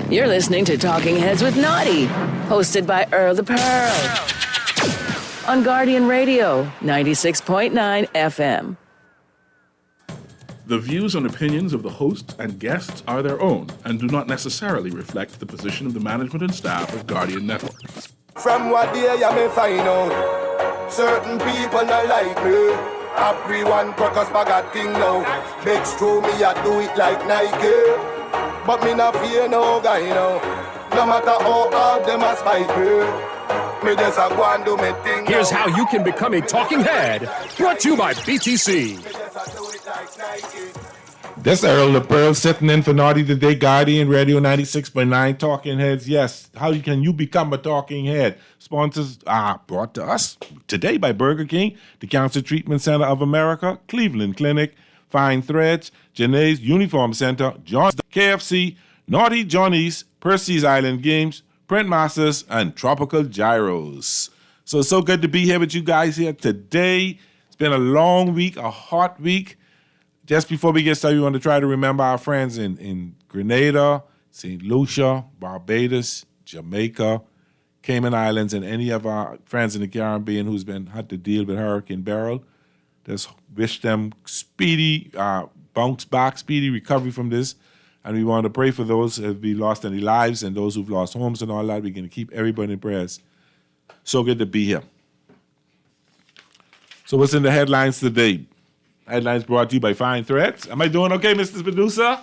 You're listening to Talking Heads with Naughty, hosted by Earl the Pearl. On Guardian Radio, 96.9 FM. The views and opinions of the hosts and guests are their own and do not necessarily reflect the position of the management and staff of Guardian Network. From what day you may find out, certain people not like me. I pre one crocus bag of thing now. Make true me I do it like Nike. But me not fear no guy now. No matter how hard them a spite me. Me just a go and do me thing. Here's how you can become a talking head. Brought to you by BTC. This Earl the Pearl sitting in for Naughty Today, Guardian Radio 96.9 Talking Heads. Yes, how can you become a talking head? Sponsors are brought to us today by Burger King, the Cancer Treatment Center of America, Cleveland Clinic, Fine Threads, Janae's Uniform Center, John's KFC, Naughty Johnny's, Percy's Island Games, Print Masters, and Tropical Gyros. So good to be here with you guys here today. It's been a long week, a hot week. Just before we get started, we want to try to remember our friends in Grenada, St. Lucia, Barbados, Jamaica, Cayman Islands, and any of our friends in the Caribbean who's had to deal with Hurricane Beryl. Just wish them speedy bounce back, speedy recovery from this. And we want to pray for those who have lost any lives and those who've lost homes and all that. We're going to keep everybody in prayers. So good to be here. So what's in the headlines today? Headlines brought to you by Fine Threads. Am I doing okay, Mr. Producer?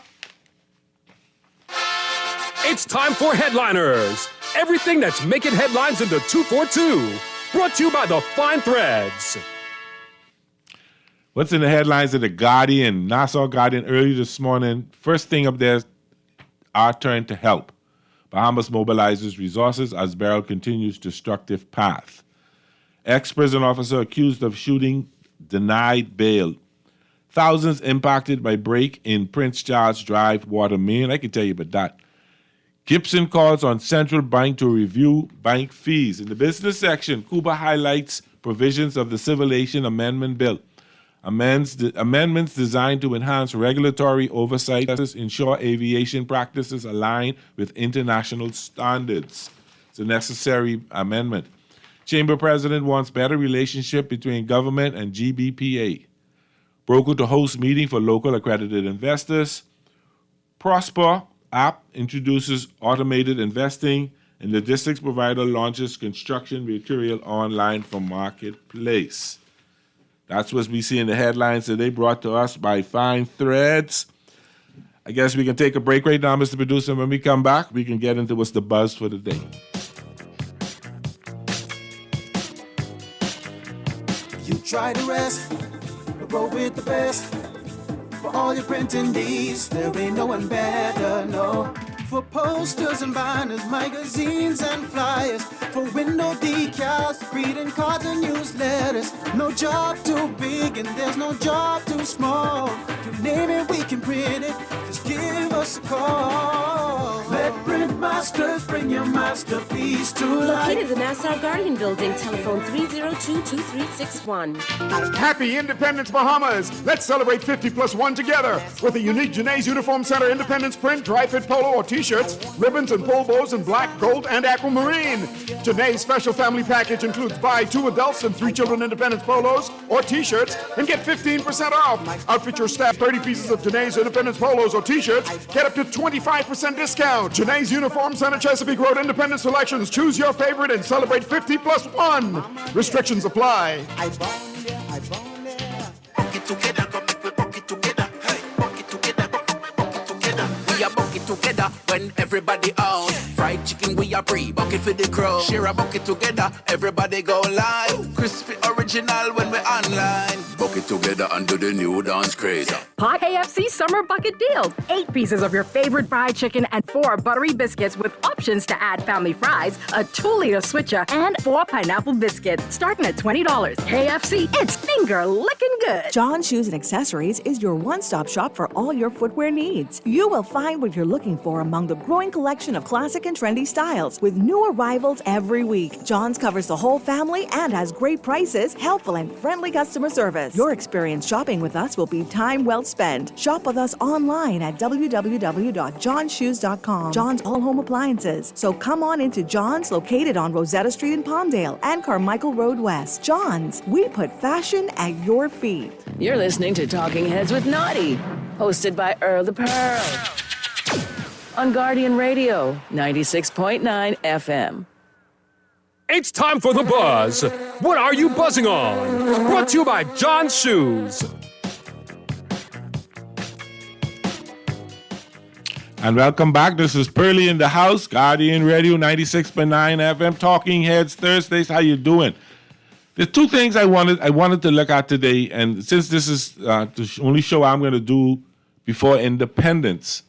It's time for Headliners. Everything that's making headlines in the 242. Brought to you by the Fine Threads. What's in the headlines of the Guardian, Nassau Guardian early this morning? First thing up there, our turn to help. Bahamas mobilizes resources as Beryl continues destructive path. Ex-prison officer accused of shooting denied bail. Thousands impacted by break in Prince Charles Drive water main. I can tell you about that. Gibson calls on central bank to review bank fees. In the business section, Cuba highlights provisions of the Civilization Amendment Bill. Amendments designed to enhance regulatory oversight, ensure aviation practices align with international standards. It's a necessary amendment. Chamber president wants better relationship between government and GBPA. Broker to host meeting for local accredited investors. Prosper app introduces automated investing, and logistics provider launches construction material online from marketplace. That's what we see in the headlines today, brought to us by Fine Threads. I guess we can take a break right now, Mr. Producer. When we come back, we can get into what's the buzz for the day. You try to rest, but roll with the best. For all your printing needs, there ain't no one better, no. For posters and banners, magazines and flyers, for window decals, greeting cards and newsletters. No job too big and there's no job too small. You name it, we can print it. Just give us a call. Let Print Masters bring your masterpiece to life. Located in the Nassau Guardian Building, telephone 302-2361. Happy Independence, Bahamas! Let's celebrate 50+1 together with a unique Janae's Uniform Center Independence print, dry fit polo or t-shirts, ribbons and pole bows in black, gold, and aquamarine. Janae's special family package includes buy 2 adults and 3 children Independence polos or t-shirts and get 15% off. Outfit your staff 30 pieces of Janae's Independence polos or t-shirts, get up to 25% discount. Janae's Uniform Center, Chesapeake Road Independence Selections. Choose your favorite and celebrate 50+1. Restrictions apply. We are bucket together when everybody out. Fried chicken we are free, bucket for the crow. Share a bucket together, everybody go live. Crispy original when we're online. Bucket together under the new dance craze. Hot KFC Summer Bucket Deals. 8 pieces of your favorite fried chicken and 4 buttery biscuits with options to add family fries, a 2-liter switcher, and 4 pineapple biscuits, starting at $20. KFC, it's finger licking good. John Shoes and Accessories is your one-stop shop for all your footwear needs. You will find what you're looking for among the growing collection of classic and trendy styles with new arrivals every week. John's covers the whole family and has great prices, helpful and friendly customer service. us. Your experience shopping with us will be time well spent. Shop with us online at www.johnshoes.com. John's All Home Appliances. So come on into John's, located on Rosetta Street in Palmdale and Carmichael Road West. John's, we put fashion at your feet. You're listening to Talking Heads with Naughty, hosted by Earl the Pearl. On Guardian Radio, 96.9 FM. It's time for the buzz. What are you buzzing on? Brought to you by John's Shoes. And welcome back. This is Pearly in the house, Guardian Radio 96.9 FM, Talking Heads Thursdays. How you doing? There's two things I wanted to look at today, and since this is the only show I'm going to do before Independence,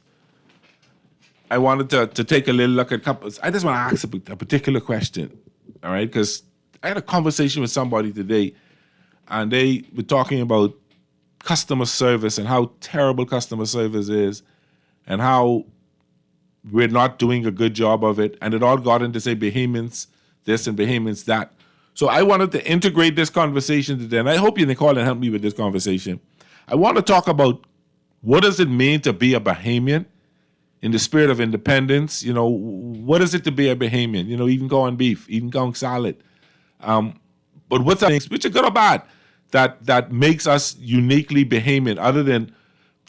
I wanted to take a little look at couples. I just want to ask a particular question, all right? Because I had a conversation with somebody today, and they were talking about customer service and how terrible customer service is, and how we're not doing a good job of it, and it all got into, say, Bahamians this and Bahamians that. So I wanted to integrate this conversation today, and I hope you can call and help me with this conversation. I want to talk about what does it mean to be a Bahamian in the spirit of independence. You know, what is it to be a Bahamian? You know, eating corned beef, eating corn salad. But what's that things, which are good or bad, that makes us uniquely Bahamian, other than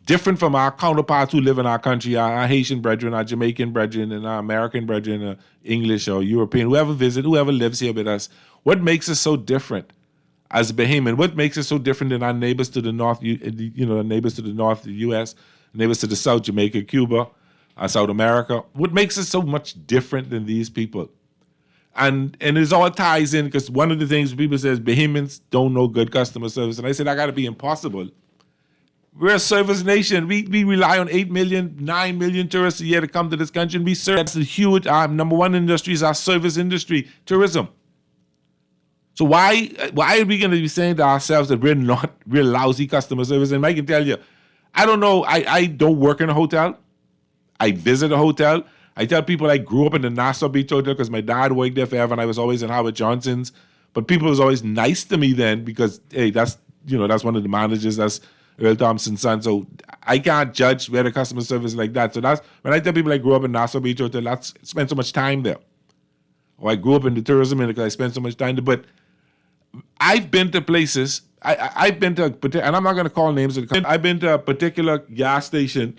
different from our counterparts who live in our country, our Haitian brethren, our Jamaican brethren, and our American brethren, English or European, whoever lives here with us. What makes us so different as a Bahamian? What makes us so different than our neighbors to the north, neighbors to the north, the U.S., neighbors to the south, Jamaica, Cuba, South America? What makes us so much different than these people? And it all ties in, because one of the things people say is Bahamians don't know good customer service. And I said, that got to be impossible. We're a service nation. We rely on 8 million, 9 million tourists a year to come to this country, and we serve. That's a huge, our number one industry is our service industry, tourism. So why are we going to be saying to ourselves that we're lousy customer service? And I can tell you, I don't know, I don't work in a hotel. I visit a hotel. I tell people I grew up in the Nassau Beach Hotel because my dad worked there forever, and I was always in Howard Johnson's. But people was always nice to me then because, hey, that's one of the managers, that's Earl Thompson's son. So I can't judge where the customer service is like that. So that's when I tell people I grew up in Nassau Beach Hotel, I spent so much time there. Or I grew up in the tourism industry because I spent so much time there. But I've been to places, I've been to, and I'm not going to call names. I've been to a particular gas station,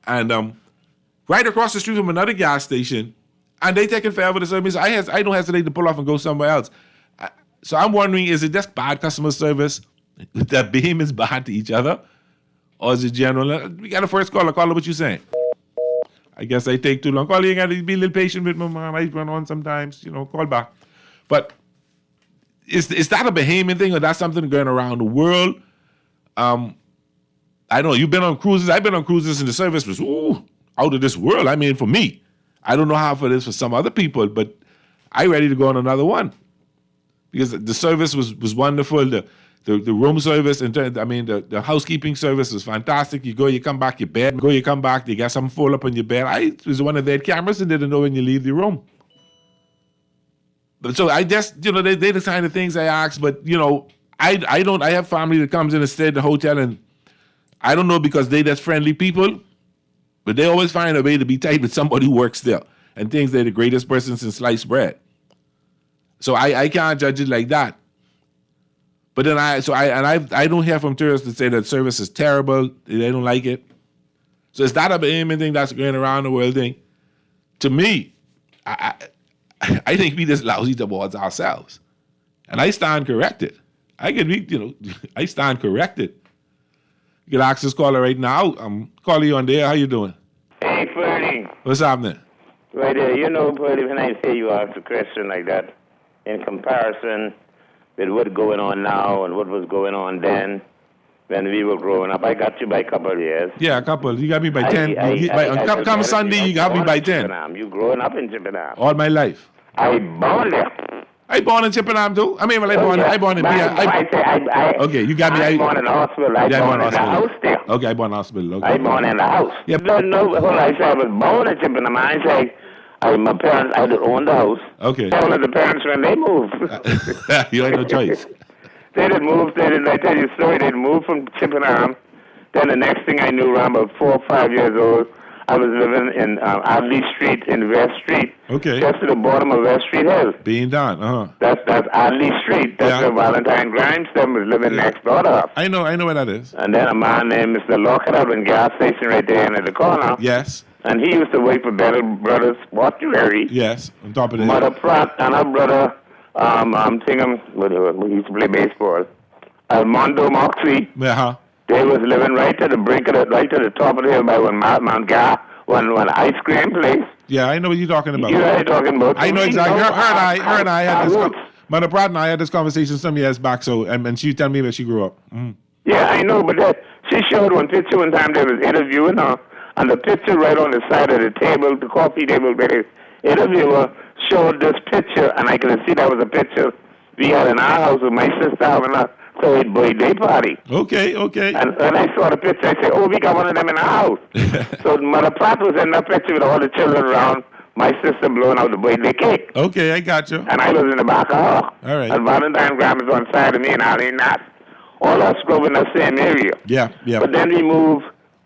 and right across the street from another gas station, and they taking forever to serve me. So I don't hesitate to pull off and go somewhere else. So I'm wondering, is it just bad customer service that Bahamians bad to each other, or is it general? We got a first caller. Caller, what you saying? I guess I take too long. Caller, you got to be a little patient with me, man. I run on sometimes, call back. But is that a Bahamian thing, or that's something going around the world? I don't know. You've been on cruises. I've been on cruises, and the service was out of this world. I mean, for me, I don't know how it is for some other people, but I ready to go on another one because the service was wonderful. The room service, the housekeeping service was fantastic. You go, you come back, your bed. You come back, you got something fall up on your bed. I was one of their cameras and didn't know when you leave the room. So I just, they're the kind of things I ask, but, I have family that comes in and stay at the hotel, and I don't know because they just friendly people, but they always find a way to be tight with somebody who works there and thinks they're the greatest person since sliced bread. So I can't judge it like that. But then I don't hear from tourists that say that service is terrible, they don't like it. So is that a Bahamian thing that's going around the world thing? To me, I think we just lousy towards ourselves. And I stand corrected. I stand corrected. You can ask this caller right now. I'm calling you on there. How you doing? Hey, Ferdy. What's happening? Right there. Ferdy, when I say you ask a question like that, in comparison with what's going on now and what was going on then, when we were growing up, I got you by a couple of years. Yeah, a couple. You got me by 10. Come Sunday, you got me by 10. You growing up in Chippenham. All my life. I born there. I born in Chippenham too. I born in okay, you got me. I born in the hospital. I born in the house there. Okay, I born in the hospital. Okay. I born in the house. Yeah. No, I say I was born in Chippenham. I say my parents, I did own the house. Okay. One of the parents when they moved. You had no choice. They did move. I tell you a story. They moved from Chippenham. Then the next thing I knew, around about 4 or 5 years old, I was living in Audley Street in West Street. Okay. Just to the bottom of West Street Hill. Being done, That's Audley Street. That's where Valentine Grimes was living next door to us. I know where that is. And then a man named Mr. Lockett up in gas station right there in the corner. Yes. And he used to work for Bell Brothers Mortuary. Yes, on top of the Mother Pratt and her brother, I'm thinking, we used to play baseball, Armando Moxley. Uh-huh. They was living right to the brink of right to the top of the hill by Mount Gar, one ice cream place. Yeah, I know what you're talking about. You know what I'm talking about. I know exactly. Her and I had this. Mother Pratt and I had this conversation some years back. So, and she told me where she grew up. Mm. Yeah, I know, but she showed one picture one time they was interviewing her, and the picture right on the side of the table, the coffee table, where the interviewer showed this picture, and I could see that was a picture we had in our house with my sister having a third birthday party. Okay. And when I saw the picture, I said, "Oh, we got one of them in our house." So Mother Pratt was in that picture with all the children around. My sister blowing out the birthday cake. Okay, I got you. And I was in the back of her. All right. And Valentine Graham is on side of me, and Arlene not. All us grew up in the same area. Yeah. But then we moved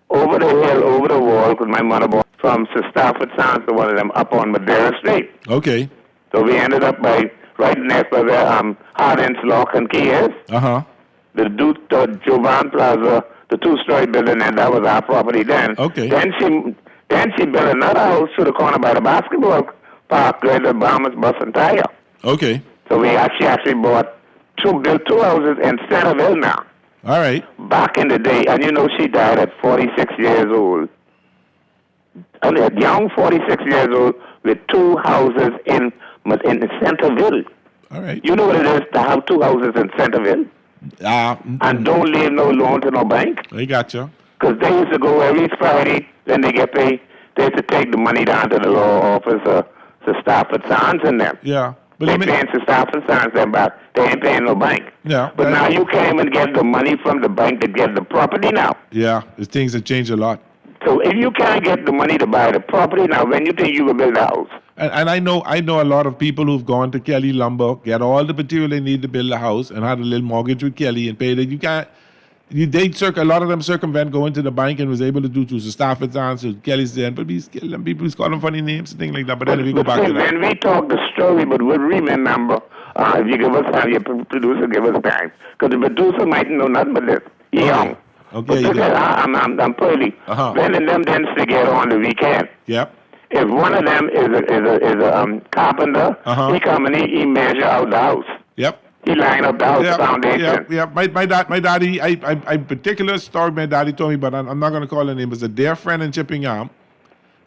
over the hill, over the wall, because my mother bought from Stafford Sands to one of them up on Madeira Street. Okay. So we ended up right next by where Hardin's Lock and Key is. Uh-huh. The Jovan Plaza, the two-story building, and that was our property then. Okay. Then she built another house to the corner by the basketball park where the Bombers Bus and Tire. Okay. So we actually built two houses in Centerville now. All right. Back in the day, and you know she died at 46 years old. And a young 46 years old with two houses in Centerville. All right. You know what it is to have two houses in Centerville? And don't leave no loan to no bank? I got you. Because they used to go every Friday, then they get paid. They used to take the money down to the law office to Stafford Sands and them. Yeah. But they paying to Stafford Sands them back. They ain't paying no bank. Yeah. But now you came and get the money from the bank to get the property now. Yeah. Things have changed a lot. So if you can't get the money to buy the property now, when you think you will build a house? And I know a lot of people who've gone to Kelly Lumber, get all the material they need to build a house, and had a little mortgage with Kelly and paid it. You can't. A lot of them circumvent going to the bank and was able to do to Stafford's answer, Kelly's there, but we kill them. People call them funny names and things like that. But then we go back to that. When we talk the story, but we'll remember. If you give us time, your producer give us time, because the producer might know nothing but this. He's young. Okay. I'm pretty. Ben and them tends to get on the weekend. Yep. If one of them is a carpenter, he come and he measure out the house. Yep. He line up the house foundation. Yeah. My daddy, I particular story my daddy told me, but I'm not going to call her name. It was a dear friend in Chippingham.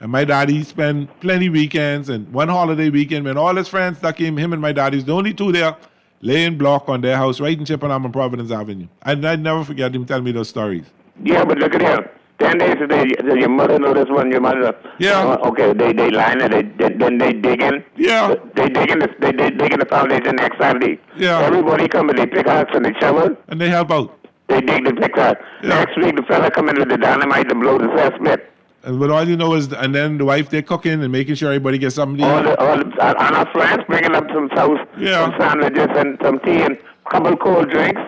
And my daddy spent plenty weekends, and one holiday weekend when all his friends that came, him and my daddy's the only two there, laying block on their house right in Chippenham on Providence Avenue. And I'd never forget him telling me those stories. Yeah, but look at him. 10 days today, your mother know this one, your mother. Yeah. Okay, they line it, then they dig in. Yeah. They dig in the foundation next Saturday. Yeah. Everybody come and they pick out and they shovel. And they help out. They dig the pick out. Yeah. Next week, the fella come in with the dynamite to blow the cesspit. But all you know is, and then the wife, they're cooking and making sure everybody gets something to eat. And our friends bringing up some toast, some sandwiches, and some tea, and a couple cold drinks.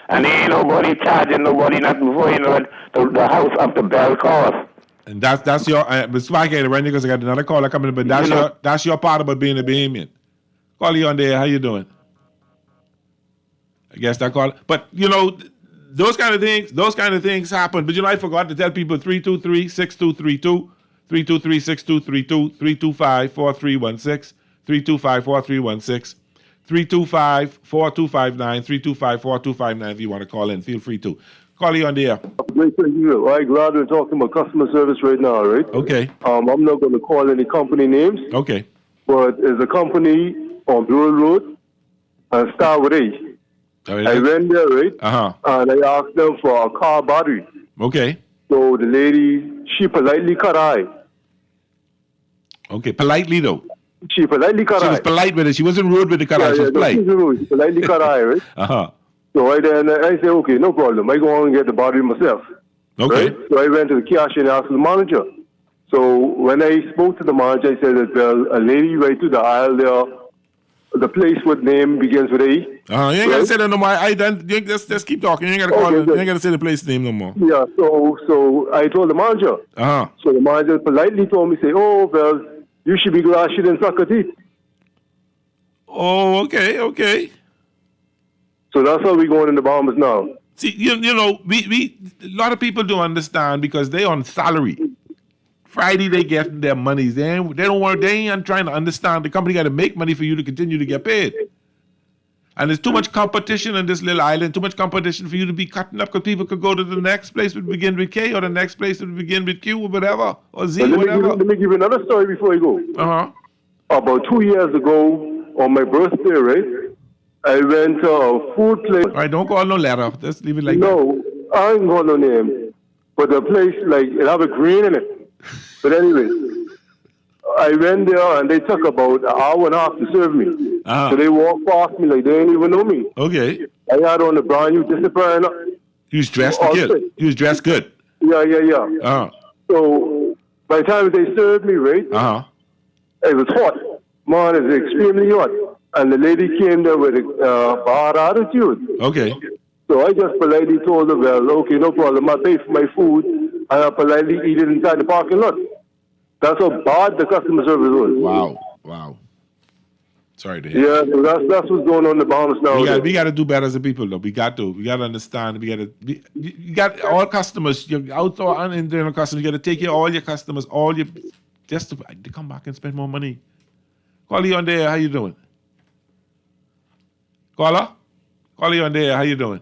And there ain't nobody charging nobody nothing before you know it. The house of the bell cost. And that's your. But Spike ain't around because I got another caller coming in. But that's your part about being a Bahamian. Call you on there. How you doing? I guess that call. But you know, those kind of things happen. But you know, I forgot to tell people 323-6232, 323-6232, 325-4316, 325-4316. 325-4259, 325-4259 if you want to call in. Feel free to. Call you on the air. Great, thank you. All right, glad we're talking about customer service right now, right? Okay. I'm not going to call any company names. Okay. But there's a company on Buell Road and start with A. I went there, right? And I asked them for a car battery. Okay. So the lady, she politely cut eye. Okay, politely though. She politely cut eye. She was polite with it. She wasn't rude with the cut eye. She was polite. She was rude. She politely cut eye, right? So I said, okay, no problem. I go on and get the battery myself. Okay. Right? So I went to the kiosk and asked the manager. So when I spoke to the manager, I said that a lady right through the aisle there the place with name begins with A. You ain't gotta say that no more. Just keep talking. You ain't gotta call it. You ain't gotta say the place name no more. Yeah, so I told the manager. So the manager politely told me, say, oh, well, you should be glad she didn't suck her teeth. Oh, okay. So that's how we going in the Bahamas now. See, you know, we a lot of people don't understand because they on salary. Friday they get their monies. They ain't trying to understand. The company got to make money for you to continue to get paid. And there's too much competition in this little island. Too much competition for you to be cutting up because people could go to the next place that begin with K or the next place that begin with Q or whatever or Z or whatever. Let me give you another story before you go. About 2 years ago on my birthday, right? I went to a food place. All right, don't call no letter. Just leave it like that. No, I ain't got no name. But the place, like, it have a green in it. But anyway, I went there and they took about an hour and a half to serve me. So they walked past me like they didn't even know me. Okay. I had on a brand new discipline. You was dressed good. You was dressed good. Yeah. So by the time they served me, right? It was hot. Man, it was extremely hot. And the lady came there with a bad attitude. Okay. So I just politely told her, well, okay, no problem. I pay for my food, and I politely eat it inside the parking lot. That's how bad the customer service was. Wow. Sorry to hear. Yeah, so that's what's going on in the Bahamas now. We got to do better as a people, though. We got to understand. You got all customers, your outdoor and internal customers. You got to take care of all your customers, just to come back and spend more money. Call you on there. How you doing? Caller you on there. How you doing?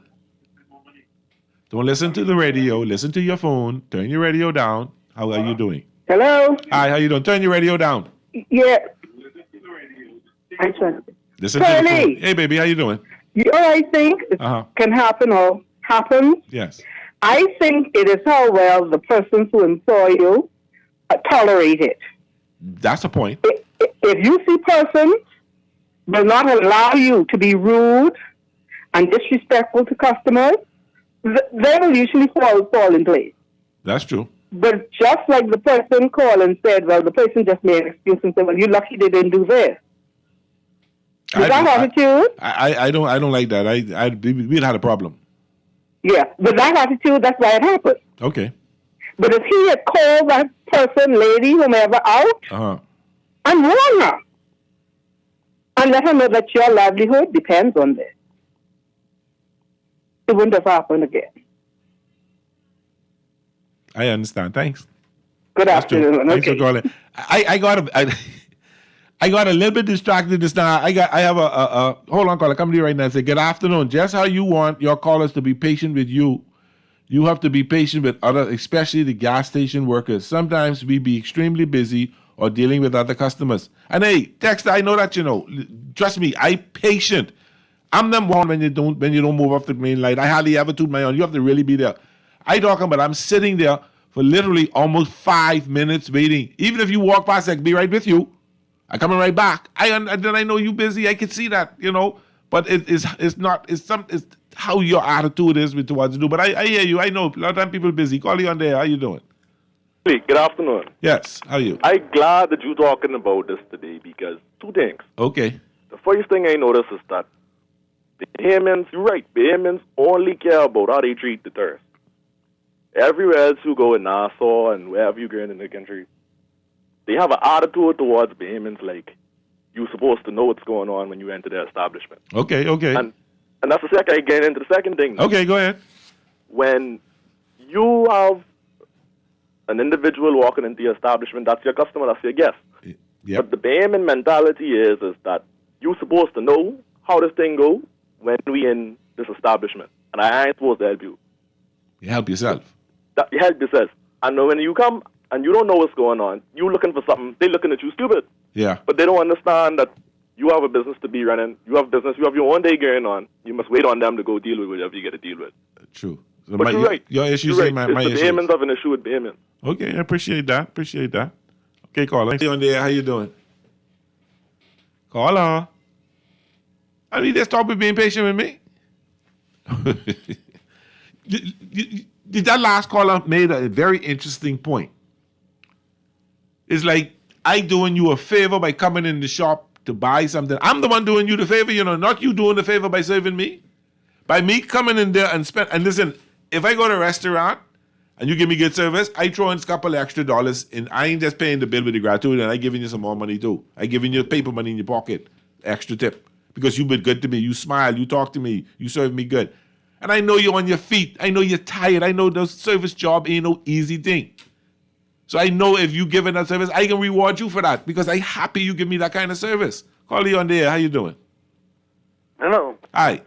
Don't listen to the radio. Listen to your phone. Turn your radio down. How are you doing? Hello? Hi, how you doing? Turn your radio down. Yeah. Listen to the phone. Hey, baby, how you doing? I think it can happen or happens. Yes. I think it is how well the persons who employ you tolerate it. That's the point. If you see persons will not allow you to be rude and disrespectful to customers, they will usually fall in place. That's true. But just like the person called and said, well, the person just made an excuse and said, well, you're lucky they didn't do this. Is that attitude? I don't like that. We'd had a problem. Yeah, with that attitude, that's why it happened. Okay. But if he had called that person, lady, whomever, out and warned her and let her know that your livelihood depends on this, it wouldn't have happened again. I understand. Thanks. Good afternoon. Thanks for calling. I got a little bit distracted just now. I have a hold on, caller. Come to you right now and say, good afternoon. Just how you want your callers to be patient with you, you have to be patient with others, especially the gas station workers. Sometimes we be extremely busy or dealing with other customers. And hey, Dexter, I know that you know. Trust me, I patient. I'm the one when you don't move off the main line. I hardly ever toot my own. You have to really be there. I talking about I'm sitting there for literally almost 5 minutes waiting. Even if you walk past, I can be right with you. I coming right back. Then I know you busy. I can see that, you know. But it's how your attitude is towards you. But I hear you. I know a lot of time people busy. Call you on there. How you doing? Good afternoon. Yes. How are you? I'm glad that you're talking about this today because two things. Okay. The first thing I noticed is that Bahamians, you're right, Bahamians only care about how they treat the tourists. Everywhere else you go in Nassau and wherever you go in the country, they have an attitude towards Bahamians like you're supposed to know what's going on when you enter their establishment. Okay. And that's the second, getting into the second thing. Okay, go ahead. When you have an individual walking into your establishment, that's your customer, that's your guest. Yep. But the Bahamian mentality is that you're supposed to know how this thing goes when we in this establishment. And I ain't supposed to help you. You help yourself. You help yourself. And when you come and you don't know what's going on, you looking for something, they looking at you stupid. Yeah. But they don't understand that you have a business to be running. You have business. You have your own day going on. You must wait on them to go deal with whatever you got to deal with. True. So but you're right. Your issues are my issues. The Bahamians have an issue with Bahamians. Okay, I appreciate that. Okay, caller. On there, how you doing? Caller. I mean, just stop with being patient with me. That last caller made a very interesting point. It's like I doing you a favor by coming in the shop to buy something. I'm the one doing you the favor, not you doing the favor by serving me. By me coming in there and spend. And listen, if I go to a restaurant and you give me good service, I throw in a couple of extra dollars, and I ain't just paying the bill with the gratitude, and I giving you some more money too. I giving you paper money in your pocket, extra tip, because you've been good to me. You smile, you talk to me, you serve me good. And I know you're on your feet. I know you're tired. I know the service job ain't no easy thing. So I know if you giving that service, I can reward you for that because I'm happy you give me that kind of service. Call you on there. How you doing? Hello. Hi.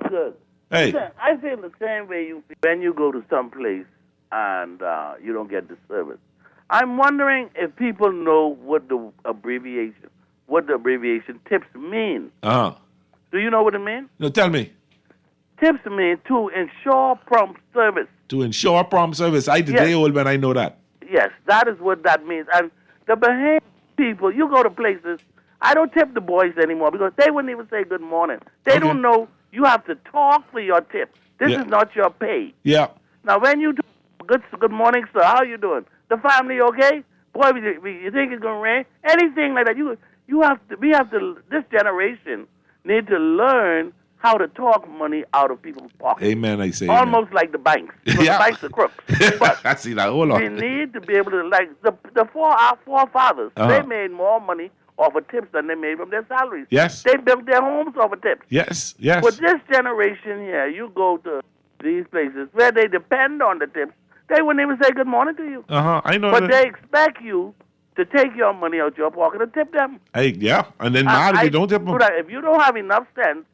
Good. Hey. Listen, I feel the same way you feel when you go to some place and you don't get the service. I'm wondering if people know what the abbreviation tips mean. Uh-huh. Do you know what it means? No, tell me. Tips mean to ensure prompt service. To ensure prompt service. I the day old when I know that. Yes, that is what that means. And the behavior people, you go to places, I don't tip the boys anymore because they wouldn't even say good morning. They don't know you have to talk for your tip. This is not your pay. Yeah. Now, when you do good morning, sir, how you doing? The family okay? Boy, you think it's going to rain? Anything like that. This generation need to learn how to talk money out of people's pockets. Amen, I say. Almost like the banks. The banks are crooks. But I see that. Hold on. we need to be able to, like, our forefathers, they made more money off of tips than they made from their salaries. Yes. They built their homes off of tips. Yes, yes. But this generation here, you go to these places where they depend on the tips, they wouldn't even say good morning to you. I know But that. they expect you to take your money out your pocket and tip them. And then mad if you don't tip them. If you don't have enough sense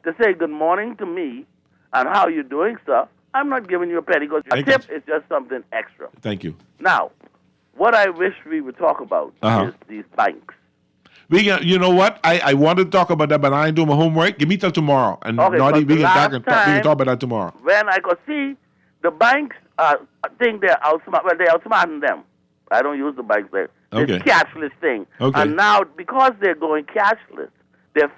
to say good morning to me and how you doing, sir, I'm not giving you a penny because a tip is just something extra. Thank you. Now, what I wish we would talk about is these banks. You know what? I wanted to talk about that, but I ain't doing my homework. Give me till tomorrow. And Naughty, we can talk about that tomorrow. When I could see the banks think they're outsmart, they're outsmarting them. I don't use the banks there. This cashless thing. Okay. And now, because they're going cashless, they're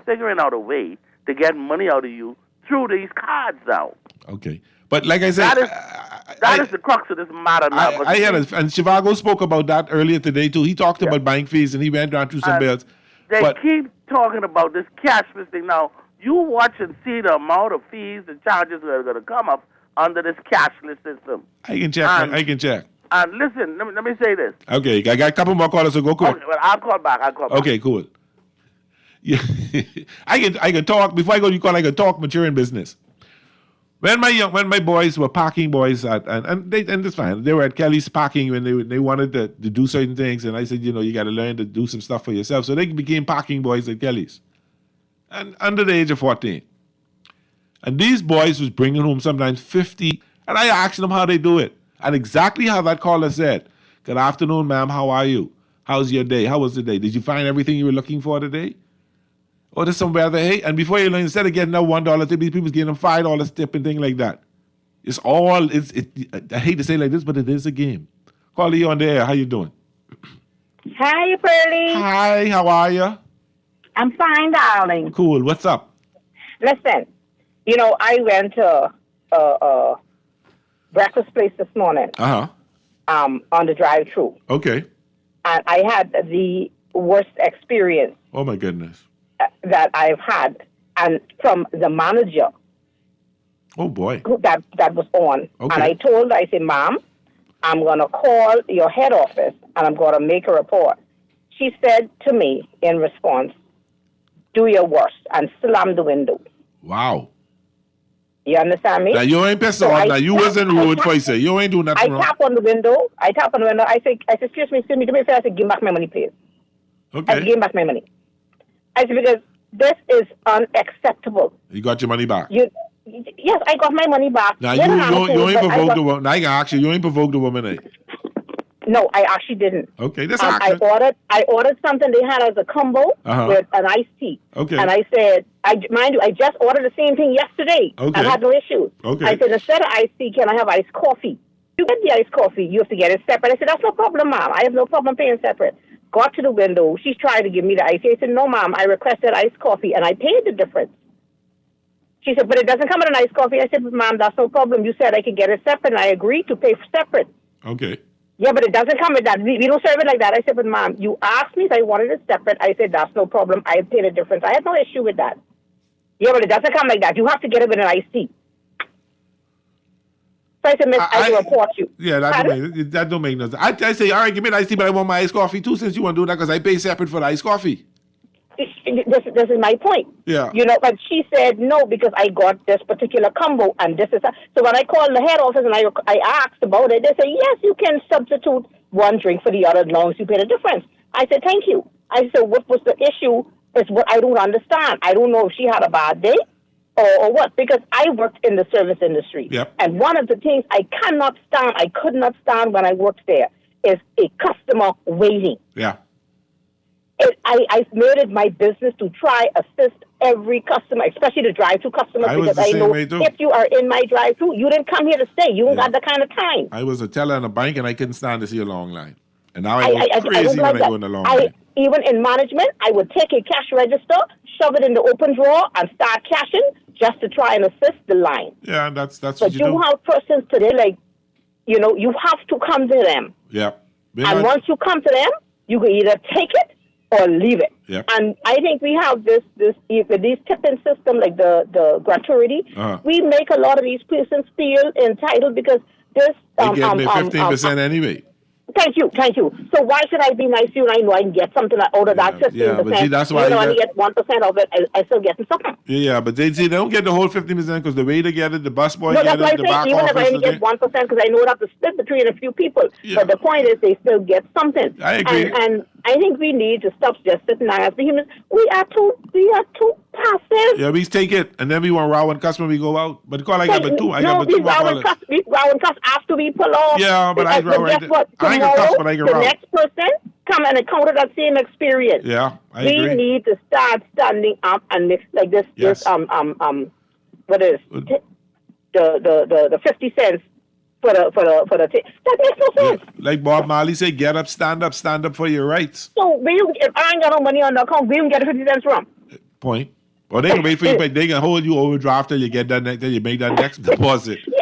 figuring out a way to get money out of you through these cards now. Okay. But like I said, that is the crux of this matter now. and Shivago spoke about that earlier today too. He talked about bank fees and he went down through some bills. They keep talking about this cashless thing. Now, you watch and see the amount of fees and charges that are going to come up under this cashless system. I can check. And listen, let me say this. Okay, I got a couple more callers, so go quick. Okay, well, I'll call back. Okay, cool. Yeah, I can talk before I go. You call. I can talk maturing business. When my boys were parking boys and it's fine. They were at Kelly's parking when they wanted to do certain things, and I said, you got to learn to do some stuff for yourself. So they became parking boys at Kelly's, and under the age of 14. And these boys was bringing home sometimes 50, and I asked them how they do it, and exactly how that caller said, "Good afternoon, ma'am. How are you? How's your day? How was the day? Did you find everything you were looking for today?" Or there's some other, hey, and before you learn, instead of getting that $1 tip, these people's getting them $5 tip and things like that. I hate to say it like this, but it is a game. Call you on the air. How you doing? Hi, Pearlie. Hi, how are you? I'm fine, darling. Cool. What's up? Listen, I went to a breakfast place this morning. On the drive-thru. Okay. And I had the worst experience. Oh my goodness. That I've had, and from the manager. Oh boy. That was on. Okay. And I said, "Ma'am, I'm going to call your head office and I'm going to make a report." She said to me in response, "Do your worst," and slam the window. Wow. You understand me? Now you ain't pissed off. Now you wasn't rude for you say. You ain't doing nothing wrong. I tap on the window. I said, excuse me, do me a favor. I said, give back my money, please. Okay. I said, give back my money. I said, because this is unacceptable. You got your money back? Yes, I got my money back. Now you ain't provoked the woman. Now I can ask you ain't provoked the woman, eh? No, I actually didn't. Okay, that's I ordered something they had as a combo with an iced tea. Okay. And I said, mind you, I just ordered the same thing yesterday. Okay. I had no issues. Okay. I said, instead of iced tea, can I have iced coffee? You get the iced coffee, you have to get it separate. I said, that's no problem, ma'am. I have no problem paying separate. Got to the window. She's trying to give me the iced tea. I said, no, ma'am, I requested iced coffee, and I paid the difference. She said, but it doesn't come in an iced coffee. I said, ma'am, that's no problem. You said I could get it separate, and I agreed to pay for separate. Okay. Yeah, but it doesn't come with that. We don't serve it like that. I said, but ma'am, you asked me if I wanted it separate. I said, that's no problem. I paid a difference. I had no issue with that. Yeah, but it doesn't come like that. You have to get it with an iced tea. So I said, miss, I will report you. Yeah, that don't make no sense. I say, all right, give me an iced tea, but I want my iced coffee too, since you want to do that, because I pay separate for the iced coffee. This is my point. Yeah. You know, but she said no because I got this particular combo and this is so when I called the head office and I asked about it, they said yes, you can substitute one drink for the other as long as you pay the difference. I said thank you. I said what was the issue? Is what I don't understand. I don't know if she had a bad day or what, because I worked in the service industry. Yep. And one of the things I could not stand when I worked there is a customer waiting. Yeah. I made it my business to try assist every customer, especially the drive-through customers, because I know if you are in my drive-through, you didn't come here to stay. You don't got the kind of time. I was a teller in a bank, and I couldn't stand to see a long line. And now I go crazy when I go in the long line. Even in management, I would take a cash register, shove it in the open drawer, and start cashing just to try and assist the line. Yeah, that's but what you do. But you have persons today, like, you know, you have to come to them. Yeah. And once you come to them, you can either take it or leave it. Yep. And I think we have this with these tipping system, like the gratuity, we make a lot of these persons feel entitled because this they get 15% anyway. Thank you. So why should I be nice to you and I know I can get something out of that 15%? Yeah, but see, that's why I only get 1% of it, I still get something. Yeah, but they don't get the whole 15% because the waiter get it, the busboy no, get it, the back even office. If I only get 1%, because I know that to split between a few people. Yeah. But the point is they still get something. I agree. And I think we need to stop just sitting there as the humans. We are too passive. Yeah, we take it, and then we want row and cuss when we go out. But call I got but two. I got but two more callers. We row and cuss after we pull off. Yeah, but I row right there. I ain't gonna cuss, but I can row. The next person come and encounter that same experience. Yeah, I agree. We need to start standing up and mix like this. Yes. What is the 50 cents for the that makes no sense. Yeah. Like Bob Marley said, get up, stand up for your rights. So if I ain't got no money on the account, we can get 50 cents from. Point. Well, they can wait for you, but they can hold you overdraft till you get that till you make that next deposit. Yeah.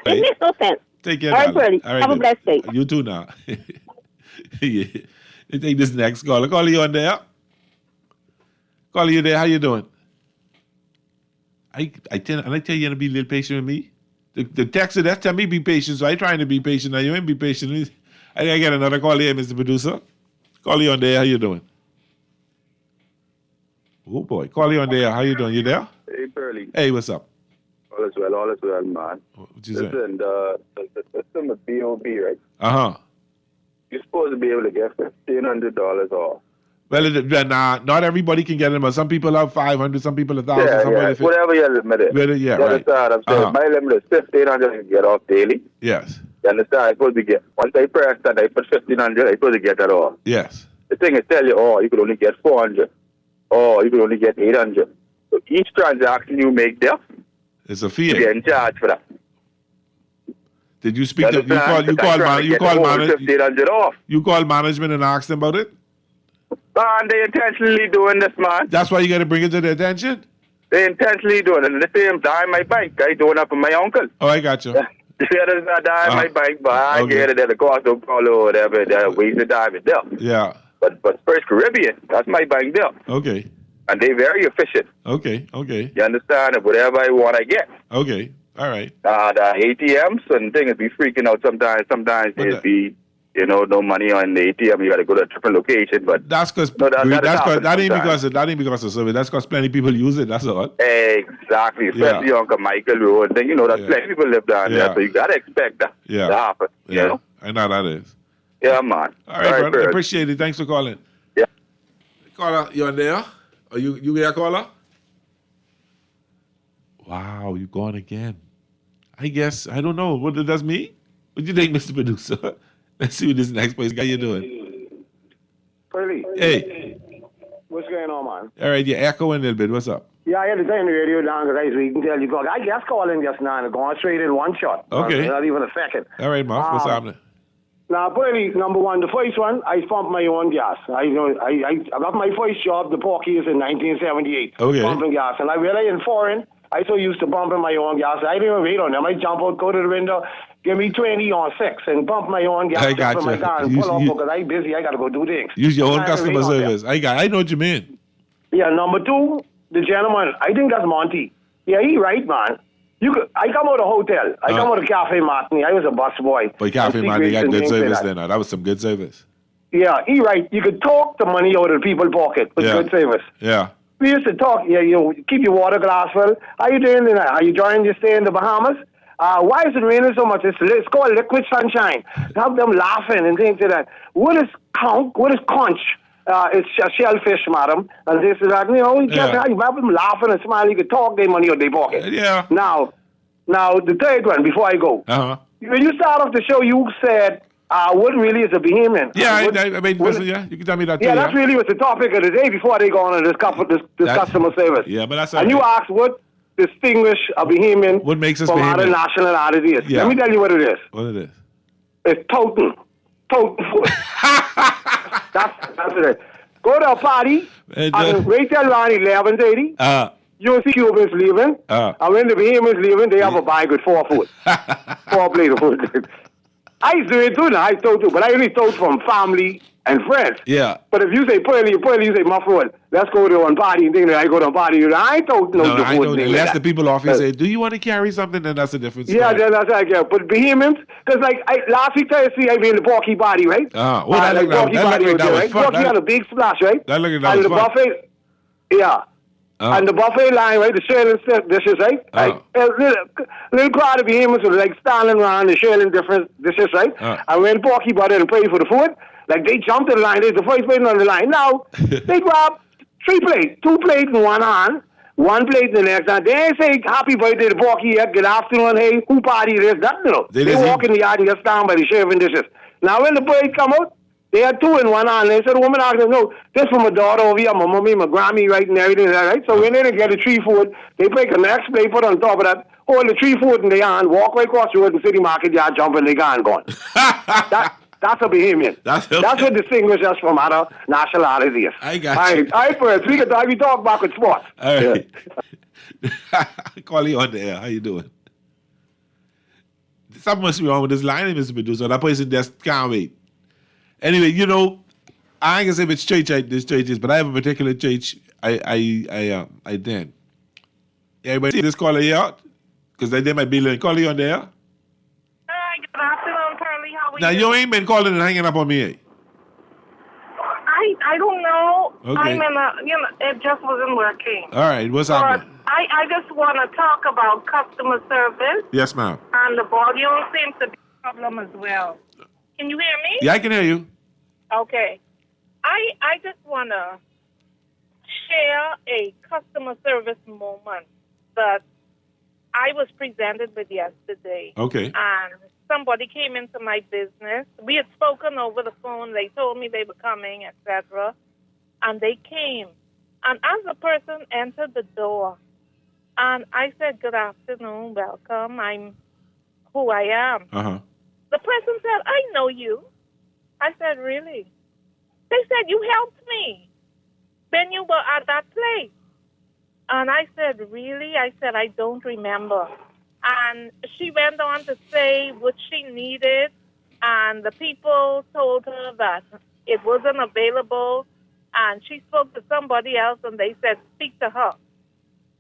Right? It makes no sense. Take care. All right, Freddie. Have a blessed day. You too now. Yeah. You take this next call. Call you on there. Call you there. How you doing? I tell you to be a little patient with me. The texter that's tell me be patient, so I trying to be patient. Now you ain't be patient. I gotta get another call here, Mr. Producer. Call you on there. How you doing? Oh boy, call you on there. How you doing? You there? Hey, Pearly. Hey, what's up? All is well, man. What you say? Listen, the system of BOB, right? You're supposed to be able to get $1,500 off. Well, not everybody can get them. But some people have 500, some people 1,000. Yeah. Whatever your limit is. Yeah, you right. understand? I'm saying my limit is $1,500 to get off daily. Yes. You understand? I'm supposed to get, once I press that, I put $1,500, I'm supposed to get that off. Yes. The thing is tell you, you could only get 400. You could only get 800. So each transaction you make there, it's a fee. You get in charge for that. Did you speak to you call management and ask them about it? Man, they intentionally doing this, man. That's why you got to bring it to their attention? They intentionally doing it. At the same time, my bank, I doing up for my uncle. Oh, I got you. My bank, but I get it at the cost of call or whatever. They're wasting time there. Yeah. But First Caribbean, that's my bank there. Okay. And they very efficient. Okay. You understand? Whatever I want, I get. Okay. All right. The ATMs and things be freaking out sometimes. Sometimes it be, no money on the ATM. You got to go to a different location. But that's because that ain't because of service. That's because plenty of people use it. That's all. Exactly. Especially on Michael Road. Then that plenty of people live down there, so you got to expect that to happen. Yeah. You know? I know that is. Yeah, man. All right, brother. I appreciate it. Thanks for calling. Yeah. Caller, you on there? Are you there, caller? Wow, you gone again. I guess, I don't know. What does that mean? What do you think, Mr. Producer? Let's see what this next place guy you doing. Pearly. Hey. What's going on, man? All right, you're echoing a little bit. What's up? Yeah, I had to turn the radio down because I can tell you. I guess calling just now and going straight in one shot. Okay. Not even a second. All right, Mark. What's happening? Now, Pearly, number one, the first one, I pumped my own gas. I got my first job, the Porkies, in 1978. Okay. Pumping gas. And I really in foreign, I so used to pumping my own gas. I didn't even wait on them. I jump out, go to the window, give me 20 on 6 and pump my own gas. I got my you. car and pull off because I'm busy. I got to go do things. Use your own I customer ain't on service. I know what you mean. Yeah, number 2, the gentleman, I think that's Monty. Yeah, he right, man. I come out of hotel. I come out of Cafe Martini. I was a bus boy. But Cafe Martini got good service then. That was some good service. Yeah, he right. You could talk the money out of people's pocket with good service. Yeah. We used to talk. Yeah, keep your water glass full. How you doing tonight? Are you enjoying your stay in the Bahamas? Why is it raining so much? It's called liquid sunshine. Have them laughing and things like that. What is conch? What is conch? It's a shellfish, madam. And this is like, you have them laughing and smiling. You could talk their money out of their pocket. Yeah. Now, the third one, before I go. Uh-huh. When you start off the show, you said, what really is a Bahamian? Yeah, I mean, you can tell me that too. Yeah, that's really what's the topic of the day before they go on to this customer service. Yeah, but that's and you ask what distinguish a Bahamian what makes us from Bahamian? other nationalities. Yeah. Let me tell you what it is. What it is? It's toting food. that's it. Go to a party and right there around 11:30. You'll see Cubans leaving. And when the Bahamians leaving, they have a bag with 4 food. 4 plates of food. I used to do it too now. I told too. But I only told from family and friends. Yeah. But if you say pearly, you say my food. Let's go to one party and think that I go to a party. I don't know the food. Unless the people off you say, do you want to carry something? Then that's a different story. Yeah, that's like, yeah. But Bahamians, because like last week I see I been in the Porky party, right? That was fun. Porky had a big splash, right? That and the buffet, yeah. And the buffet line, right? The Sherlin dishes, right? Like a little crowd of Bahamians were like standing around the Sherlin different dishes, right? And when Porky brought in and paid for the food, like they jumped in the line. They the first person on the line. Now they grab 3 plates, 2 plates in one hand, 1 plate in the next hand. They ain't say happy birthday to Porky yet. Good afternoon, hey, who party this? That They walk in the yard and get down by the shaving dishes. Now when the bird come out, they had 2 in one hand. They said the woman asked them, no, this for my daughter over here, my mommy, my Grammy, right, and everything, right? So when they didn't get the 3 food, they break the next plate, put on top of that, hold the 3 food in their hand, walk right across the road to City Market Yard, jump in, they gone. That's a Bahamian. That's what distinguishes us from other nationalities. I got you. All right, first, we talk about with sports. All right. Yeah. Call you on the air. How you doing? Something must be wrong with this line, Mr. Producer. That person just can't wait. Anyway, I ain't gonna say which church this church is, but I have a particular church I then. Everybody see this caller here out? Because they might be calling you on the air. Hi, good afternoon, Curly. How are Now, you? you ain't been calling and hanging up on me, eh? I don't know. Okay. I'm in it just wasn't working. All right, what's happening? I just want to talk about customer service. Yes, ma'am. And the volume seems to be a problem as well. Can you hear me? Yeah, I can hear you. Okay. I just want to share a customer service moment that I was presented with yesterday. Okay. And somebody came into my business. We had spoken over the phone. They told me they were coming, etc. And they came. And as the person entered the door, and I said, good afternoon, welcome, I'm who I am. Uh-huh. The person said, I know you. I said, really? They said, you helped me when you were at that place. And I said, really? I said, I don't remember. And she went on to say what she needed, and the people told her that it wasn't available, and she spoke to somebody else, and they said, speak to her.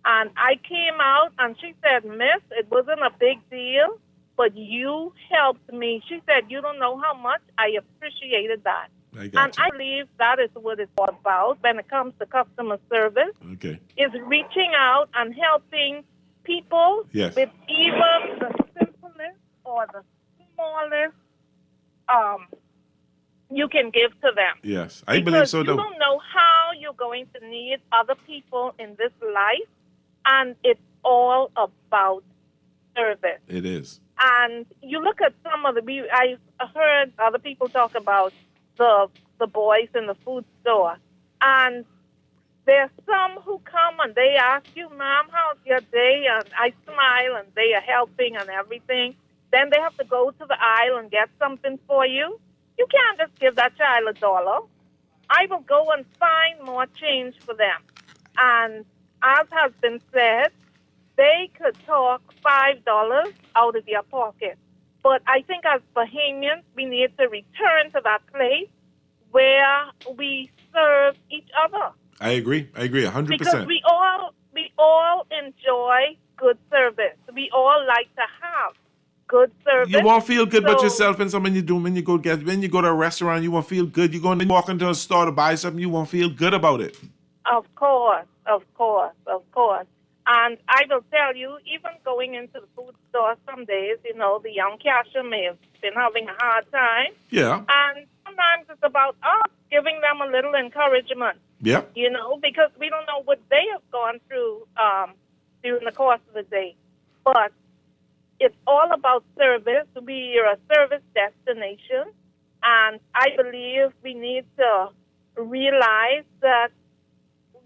And I came out, and she said, miss, it wasn't a big deal, but you helped me. She said, you don't know how much I appreciated that. I believe that is what it's all about when it comes to customer service. Okay. Is reaching out and helping people Yes. with even the simplest or the smallest you can give to them. Yes, I believe so. You don't know how you're going to need other people in this life, and it's all about service. It is. And you look at some of I heard other people talk about the boys in the food store, and there's some who come and they ask you, Mom, how's your day? And I smile and they are helping and everything. Then they have to go to the aisle and get something for you. You can't just give that child $1. I will go and find more change for them. And as has been said, they could talk $5 out of your pocket. But I think as Bahamians, we need to return to that place where we serve each other. I agree, 100%. Because we all enjoy good service. We all like to have good service. You won't feel good about So- yourself and something you do when you go to a restaurant. You won't feel good. You go and walk into a store to buy something. You won't feel good about it. Of course. And I will tell you, even going into the food store some days, you know, the young cashier may have been having a hard time. Yeah. And sometimes it's about us giving them a little encouragement. Yeah. You know, because we don't know what they have gone through during the course of the day. But it's all about service. We are a service destination. And I believe we need to realize that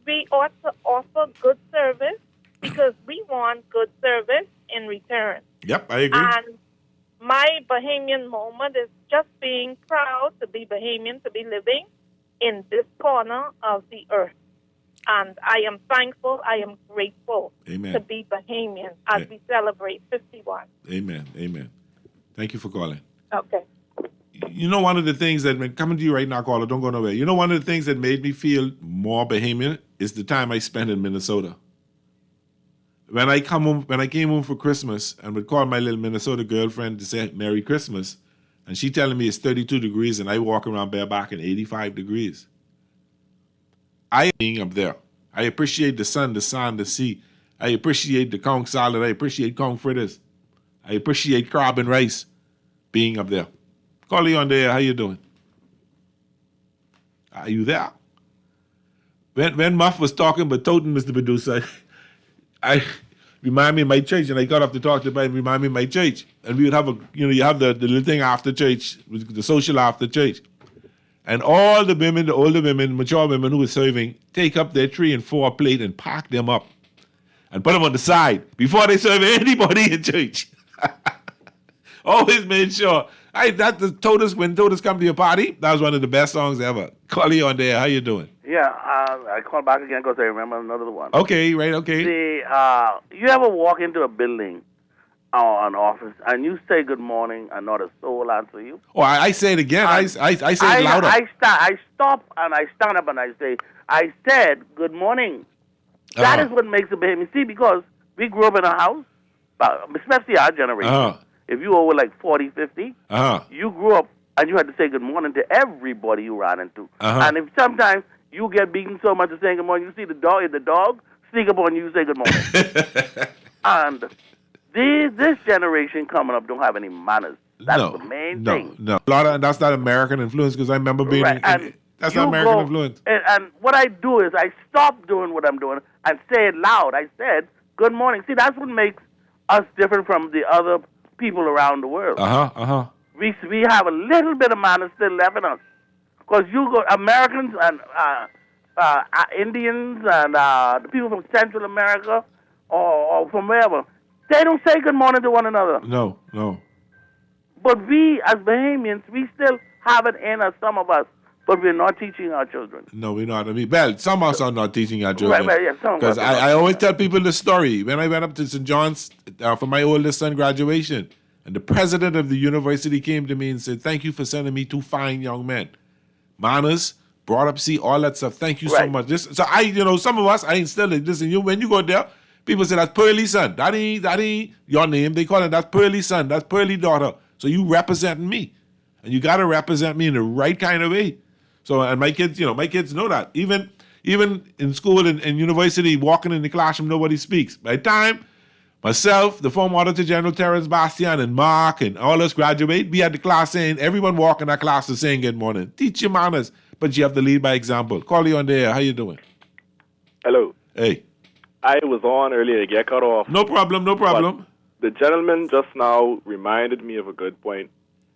we ought to offer good service because we want good service in return. Yep, I agree. And my Bahamian moment is just being proud to be Bahamian, to be living in this corner of the earth. And I am thankful, I am grateful Amen. to be Bahamian as we celebrate 51. Amen. Thank you for calling. Okay. You know, one of the things that been coming to you right now, caller, don't go nowhere. You know, one of the things that made me feel more Bahamian is the time I spent in Minnesota. When I came home for Christmas and would call my little Minnesota girlfriend to say Merry Christmas, and she telling me it's 32 degrees and I walk around bareback in 85 degrees. I being up there. I appreciate the sun, the sand, the sea. I appreciate the conch salad. I appreciate conch fritters. I appreciate crab and rice being up there. Call you on there. How you doing? Are you there? When Muff was talking but toting Mr. Producer, I remind me of my church, and I got off to talk to him, remind me of my church. And we would have you have the little thing after church, the social after church. And all the women, the older women, mature women who were serving, take up their 3 and 4 plate and pack them up and put them on the side before they serve anybody in church. Always made sure. When Totus come to your party, that was one of the best songs ever. Call you on there. How you doing? Yeah, I called back again because I remember another one. Okay, right, okay. See, you ever walk into a building or an office and you say good morning and not a soul answer you? Oh, I say it again. I say it louder. I stop and I stand up and I say, I said good morning. That is what makes a Bahamian. See, because we grew up in a house, especially our generation. If you were over like 40, 50, you grew up and you had to say good morning to everybody you ran into. And if sometimes you get beaten so much to saying good morning, you see the dog sneak up on you, say good morning. And this generation coming up don't have any manners. That's the main thing. No. That's not American influence because I remember being that's not American influence. And what I do is I stop doing what I'm doing and say it loud. I said, good morning. See, that's what makes us different from the other people around the world. We have a little bit of manners still left in us. Because you go, Americans and Indians and the people from Central America or from wherever, they don't say good morning to one another. No. But we, as Bahamians, we still have it in us, some of us, but we're not teaching our children. No, we're not. I mean, well, some of us are not teaching our children. Right, yeah, some of us. Because I always tell people the story. When I went up to St. John's for my oldest son graduation, and the president of the university came to me and said, thank you for sending me 2 fine young men. Manners, brought up, see, all that stuff. Thank you so much. Some of us, I instill it. Listen, when you go there, people say, that's Pearly son. That ain't your name. They call it, that's Pearly son. That's Pearly daughter. So you representing me. And you got to represent me in the right kind of way. So, and my kids know that. Even in school and university, walking in the classroom, nobody speaks. By the time myself, the former Auditor General Terrence Bastian, and Mark, and all us graduate, we had the class saying, everyone walk in our class is saying good morning. Teach your manners, but you have to lead by example. Call you on there. How you doing? Hello. Hey. I was on earlier to get cut off. No problem. But the gentleman just now reminded me of a good point.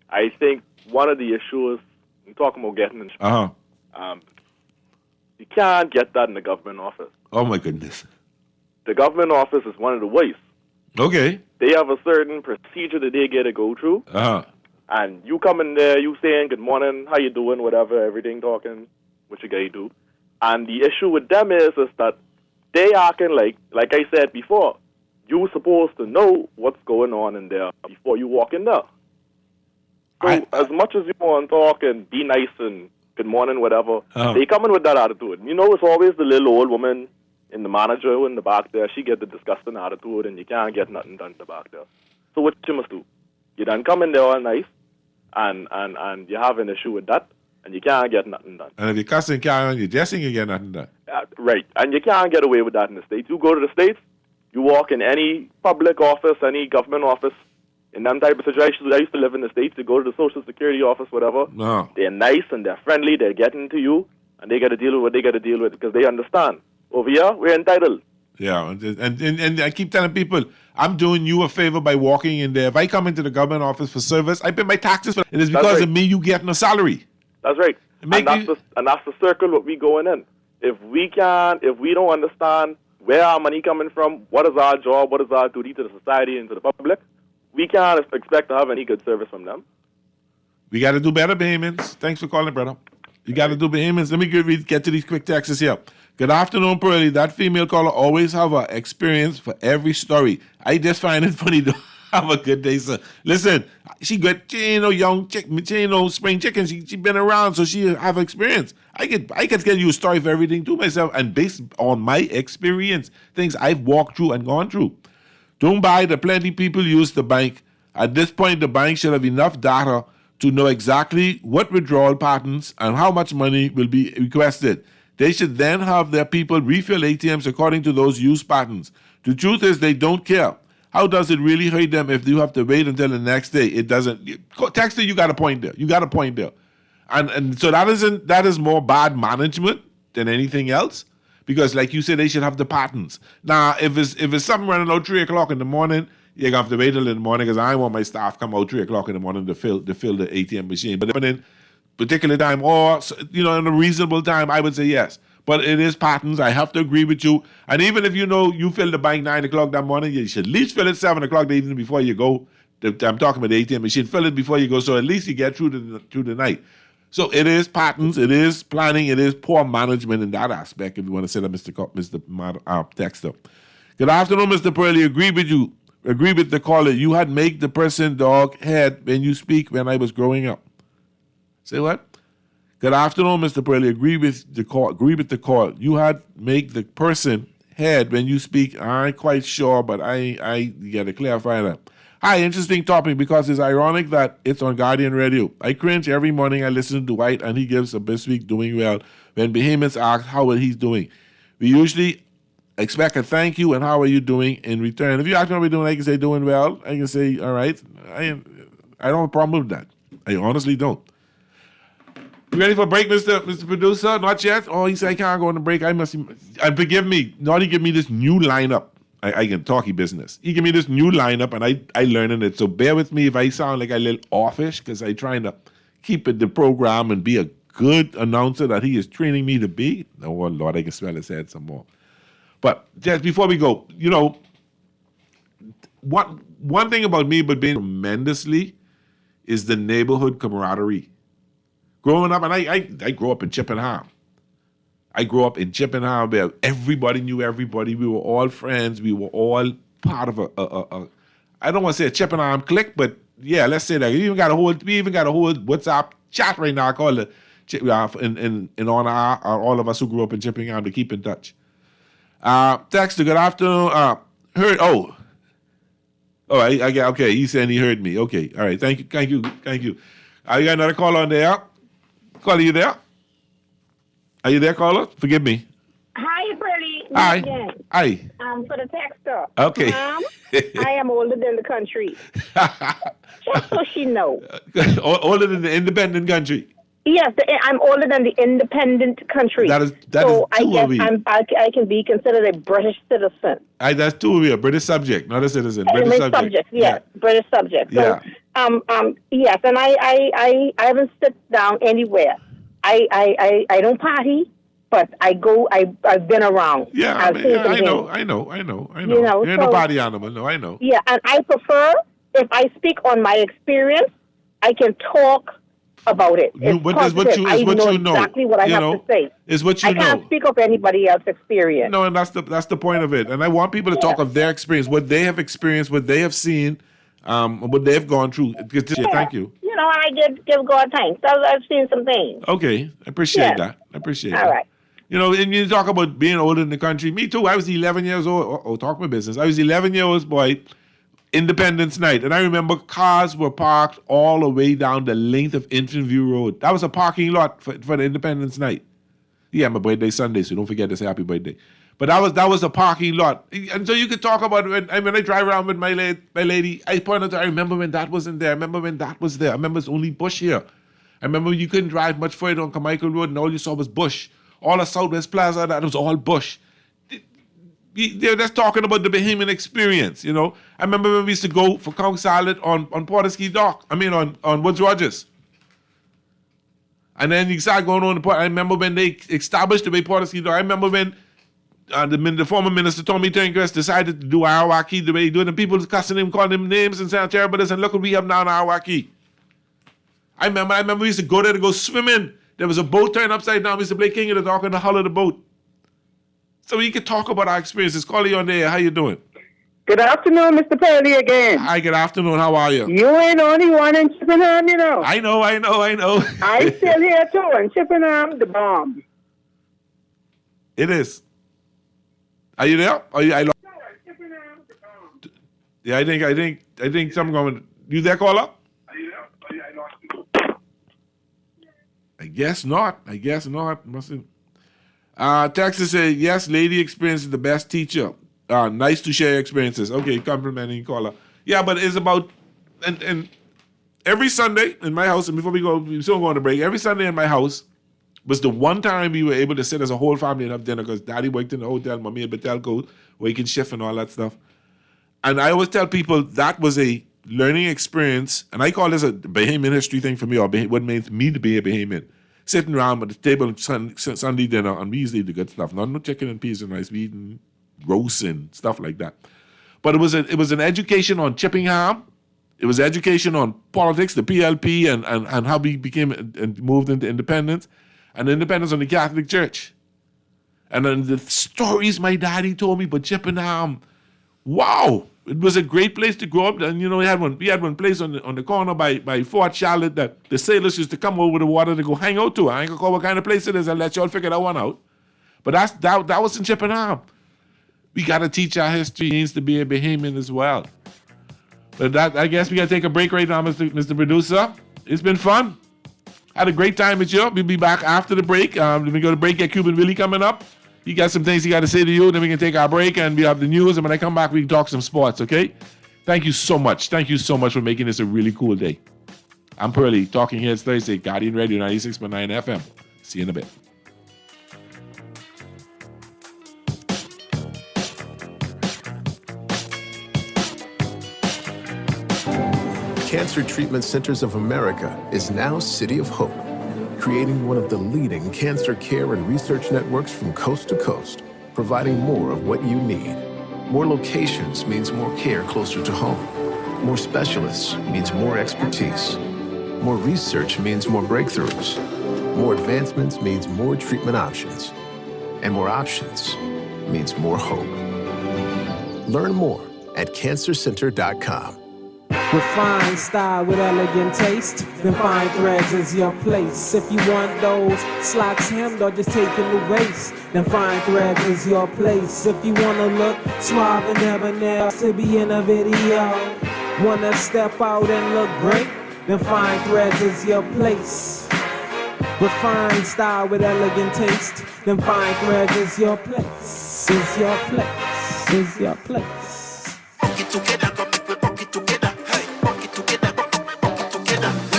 I think one of the issues, I'm talking about getting insurance. You can't get that in the government office. Oh, my goodness. The government office is one of the ways. Okay. They have a certain procedure that they get to go through. And you come in there, you saying, good morning, how you doing, whatever, everything, talking, what you gotta do. And the issue with them is that they acting like I said before, you're supposed to know what's going on in there before you walk in there. So as much as you want to talk and be nice and good morning, whatever, Uh-huh. they come in with that attitude. You know, it's always the little old woman in the manager in the back there. She get the disgusting attitude, and you can't get nothing done in the back there. So what you must do? You done come in there all nice, and you have an issue with that, and you can't get nothing done. And if you cussing, carry on, you're jesting, you get nothing done. Right, and you can't get away with that in the States. You go to the States, you walk in any public office, any government office, in them type of situations. I used to live in the States. You go to the Social Security office, whatever. No. They're nice and they're friendly. They're getting to you, and they got to deal with what they got to deal with because they understand. Over here, we're entitled. Yeah, and I keep telling people, I'm doing you a favor by walking in there. If I come into the government office for service, I pay my taxes for it. It is because of me you getting a salary. That's right. And that's the circle what we going in. If we don't understand where our money coming from, what is our job, what is our duty to the society and to the public, we can't expect to have any good service from them. We got to do better, Bahamians. Thanks for calling, brother. You got to do Bahamians. Let me get to these quick texts here. Good afternoon, Pearlie. That female caller always have an experience for every story. I just find it funny to have a good day, sir. Listen, she ain't no young chick, she ain't no spring chicken. She been around, so she have experience. I could tell you a story for everything to myself, and based on my experience, things I've walked through and gone through. Don't buy the plenty people use the bank. At this point, the bank should have enough data to know exactly what withdrawal patterns and how much money will be requested. They should then have their people refill ATMs according to those use patterns. The truth is they don't care. How does it really hurt them if you have to wait until the next day? It doesn't. Texter, you got a point there. You got a point there. And so that is more bad management than anything else. Because like you said, they should have the patterns. Now, if it's something running out 3 o'clock in the morning, you're going to have to wait till in the morning because I want my staff come out 3 o'clock in the morning to fill the ATM machine. But if in particular time or, in a reasonable time, I would say yes. But it is patterns. I have to agree with you. And even if you fill the bank 9 o'clock that morning, you should at least fill it 7 o'clock the evening before you go. I'm talking about the ATM machine. Fill it before you go so at least you get through the night. So it is patterns, it is planning, it is poor management in that aspect, if you want to say that, Mr. Texter. Good afternoon, Mr. Pearlie. Agree with you. Agree with the caller. You had make the person dog head when you speak when I was growing up. Say what? Good afternoon, Mr. Pearlie. Agree with the call. You had make the person head when you speak. I ain't quite sure, but I got to clarify that. Hi, interesting topic because it's ironic that it's on Guardian Radio. I cringe every morning I listen to Dwight and he gives a best week doing well when Bahamians ask how he's doing. We usually expect a thank you and how are you doing in return. If you ask me how we're doing, I can say doing well. I can say, all right. I don't have a problem with that. I honestly don't. You ready for a break, Mr. Producer? Not yet? Oh, he said I can't go on a break. And forgive me. Naughty give me this new lineup. I can talky business. He give me this new lineup, and I learning it. So bear with me if I sound like a little offish, because I trying to keep it the program and be a good announcer that he is training me to be. Oh, Lord, I can smell his head some more. But just before we go, one thing about me but being tremendously is the neighborhood camaraderie. Growing up, and I grew up in Chippenham. I grew up in Chippenham where everybody knew everybody. We were all friends. We were all part of a I don't want to say a Chippenham clique, but yeah, let's say that. We even got a whole WhatsApp chat right now called in honor of all of us who grew up in Chippenham to keep in touch. Texter, good afternoon. Okay. He's saying he heard me. Okay, all right. Thank you. You got another call on there? Caller, you there? Are you there, caller? Forgive me. Hi, Pearlie. Hi. Again. Hi. For the texter. Okay. Mom, I am older than the country. Just so she knows. Older than the independent country? Yes, I'm older than the independent country. That is I guess I can be considered a British citizen. That's two of you, a British subject, not a citizen. British subject. Yes, yeah. British subject. So, yes, and I haven't sit down anywhere. I don't party, but I go. I've been around. Yeah, I know. You're no party animal. No, I know. Yeah, and I prefer if I speak on my experience, I can talk about it. I know exactly what I have to say. It's what you know. I can't speak of anybody else's experience. No, and that's the point of it. And I want people to talk of their experience, what they have experienced, what they have seen, what they have gone through. Thank you. Yeah. you know, I give God thanks. I've seen some things. Okay, I appreciate Yeah. that. I appreciate All that. right. You know, and you talk about being older in the country. Me too. I was 11 years old. Oh, talk my business. I was 11 years old, boy, Independence Night. And I remember cars were parked all the way down the length of Infant View Road. That was a parking lot for the Independence Night. Yeah, my birthday Sunday, so don't forget to say happy birthday. But that was a parking lot. And so you could talk about when I drive around with my lady, I point out, I remember when that wasn't there. I remember when that was there. I remember it's only bush here. I remember you couldn't drive much further on Carmichael Road and all you saw was bush. All of Southwest Plaza, that was all bush. They're just talking about the Bahamian experience, you know. I remember when we used to go for Conch Salad on Porterski Dock. On Woods Rogers. And then you started going on the port. I remember when they established the way Porterski Dock. I remember when the former minister, Tommy Turnquist, decided to do Arawaki the way he did, and people cussing him, calling him names and saying terrible this, and look what we have now in Arawaki. I remember we used to go there to go swimming. There was a boat turned upside down. We used to play King of the Dock in the hull of the boat. So we could talk about our experiences. Call you on there. How you doing? Good afternoon, Mr. Purley again. Hi, good afternoon. How are you? You ain't only one in Chippenham, you know. I know. I'm still here too, in Chippenham, the bomb. It is. Are you there? Yeah, I think something going. You there, caller? I guess not. Mustn't. Texas said, yes, lady experience is the best teacher. Nice to share experiences. Okay, complimenting caller. Yeah, but it's about, and every Sunday in my house, and before we still go on the break, every Sunday in my house was the one time we were able to sit as a whole family and have dinner because Daddy worked in the hotel, Mommy had Betelco, waking shift and all that stuff. And I always tell people that was a learning experience, and I call this a Bahamian history thing for me, or what made me to be a Bahamian. Sitting around at the table on Sunday dinner, and we usually eat the good stuff. Not no chicken and peas and rice. We eating roast and stuff like that. But it was an education on Chippenham. It was education on politics, the PLP, and how we became and moved into independence, and independence on the Catholic Church. And then the stories my daddy told me about Chippenham. Wow! It was a great place to grow up. And you know, we had one place on the corner by Fort Charlotte that the sailors used to come over the water to go hang out to. I ain't gonna call what kind of place it is and let y'all figure that one out. But that was in Chippenham. We gotta teach our history. It needs to be a Bahamian as well. But I guess we gotta take a break right now, Mr. Producer. It's been fun. Had a great time with you. We'll be back after the break. Then we go to break, get Cuban Willie coming up. He got some things he got to say to you. Then we can take our break and we have the news. And when I come back, we can talk some sports, okay? Thank you so much. Thank you so much for making this a really cool day. I'm Pearly, talking here. It's Thursday, Guardian Radio 96.9 FM. See you in a bit. Cancer Treatment Centers of America is now City of Hope, creating one of the leading cancer care and research networks from coast to coast, providing more of what you need. More locations means more care closer to home. More specialists means more expertise. More research means more breakthroughs. More advancements means more treatment options. And more options means more hope. Learn more at cancercenter.com. Refined style with elegant taste, then Fine Threads is your place. If you want those slacks hemmed or just taking the waist, then Fine Threads is your place. If you wanna look suave and debonair to be in a video, wanna step out and look great, then Fine Threads is your place. Refined style with elegant taste, then Fine Threads is your place. Is your place. Is your place.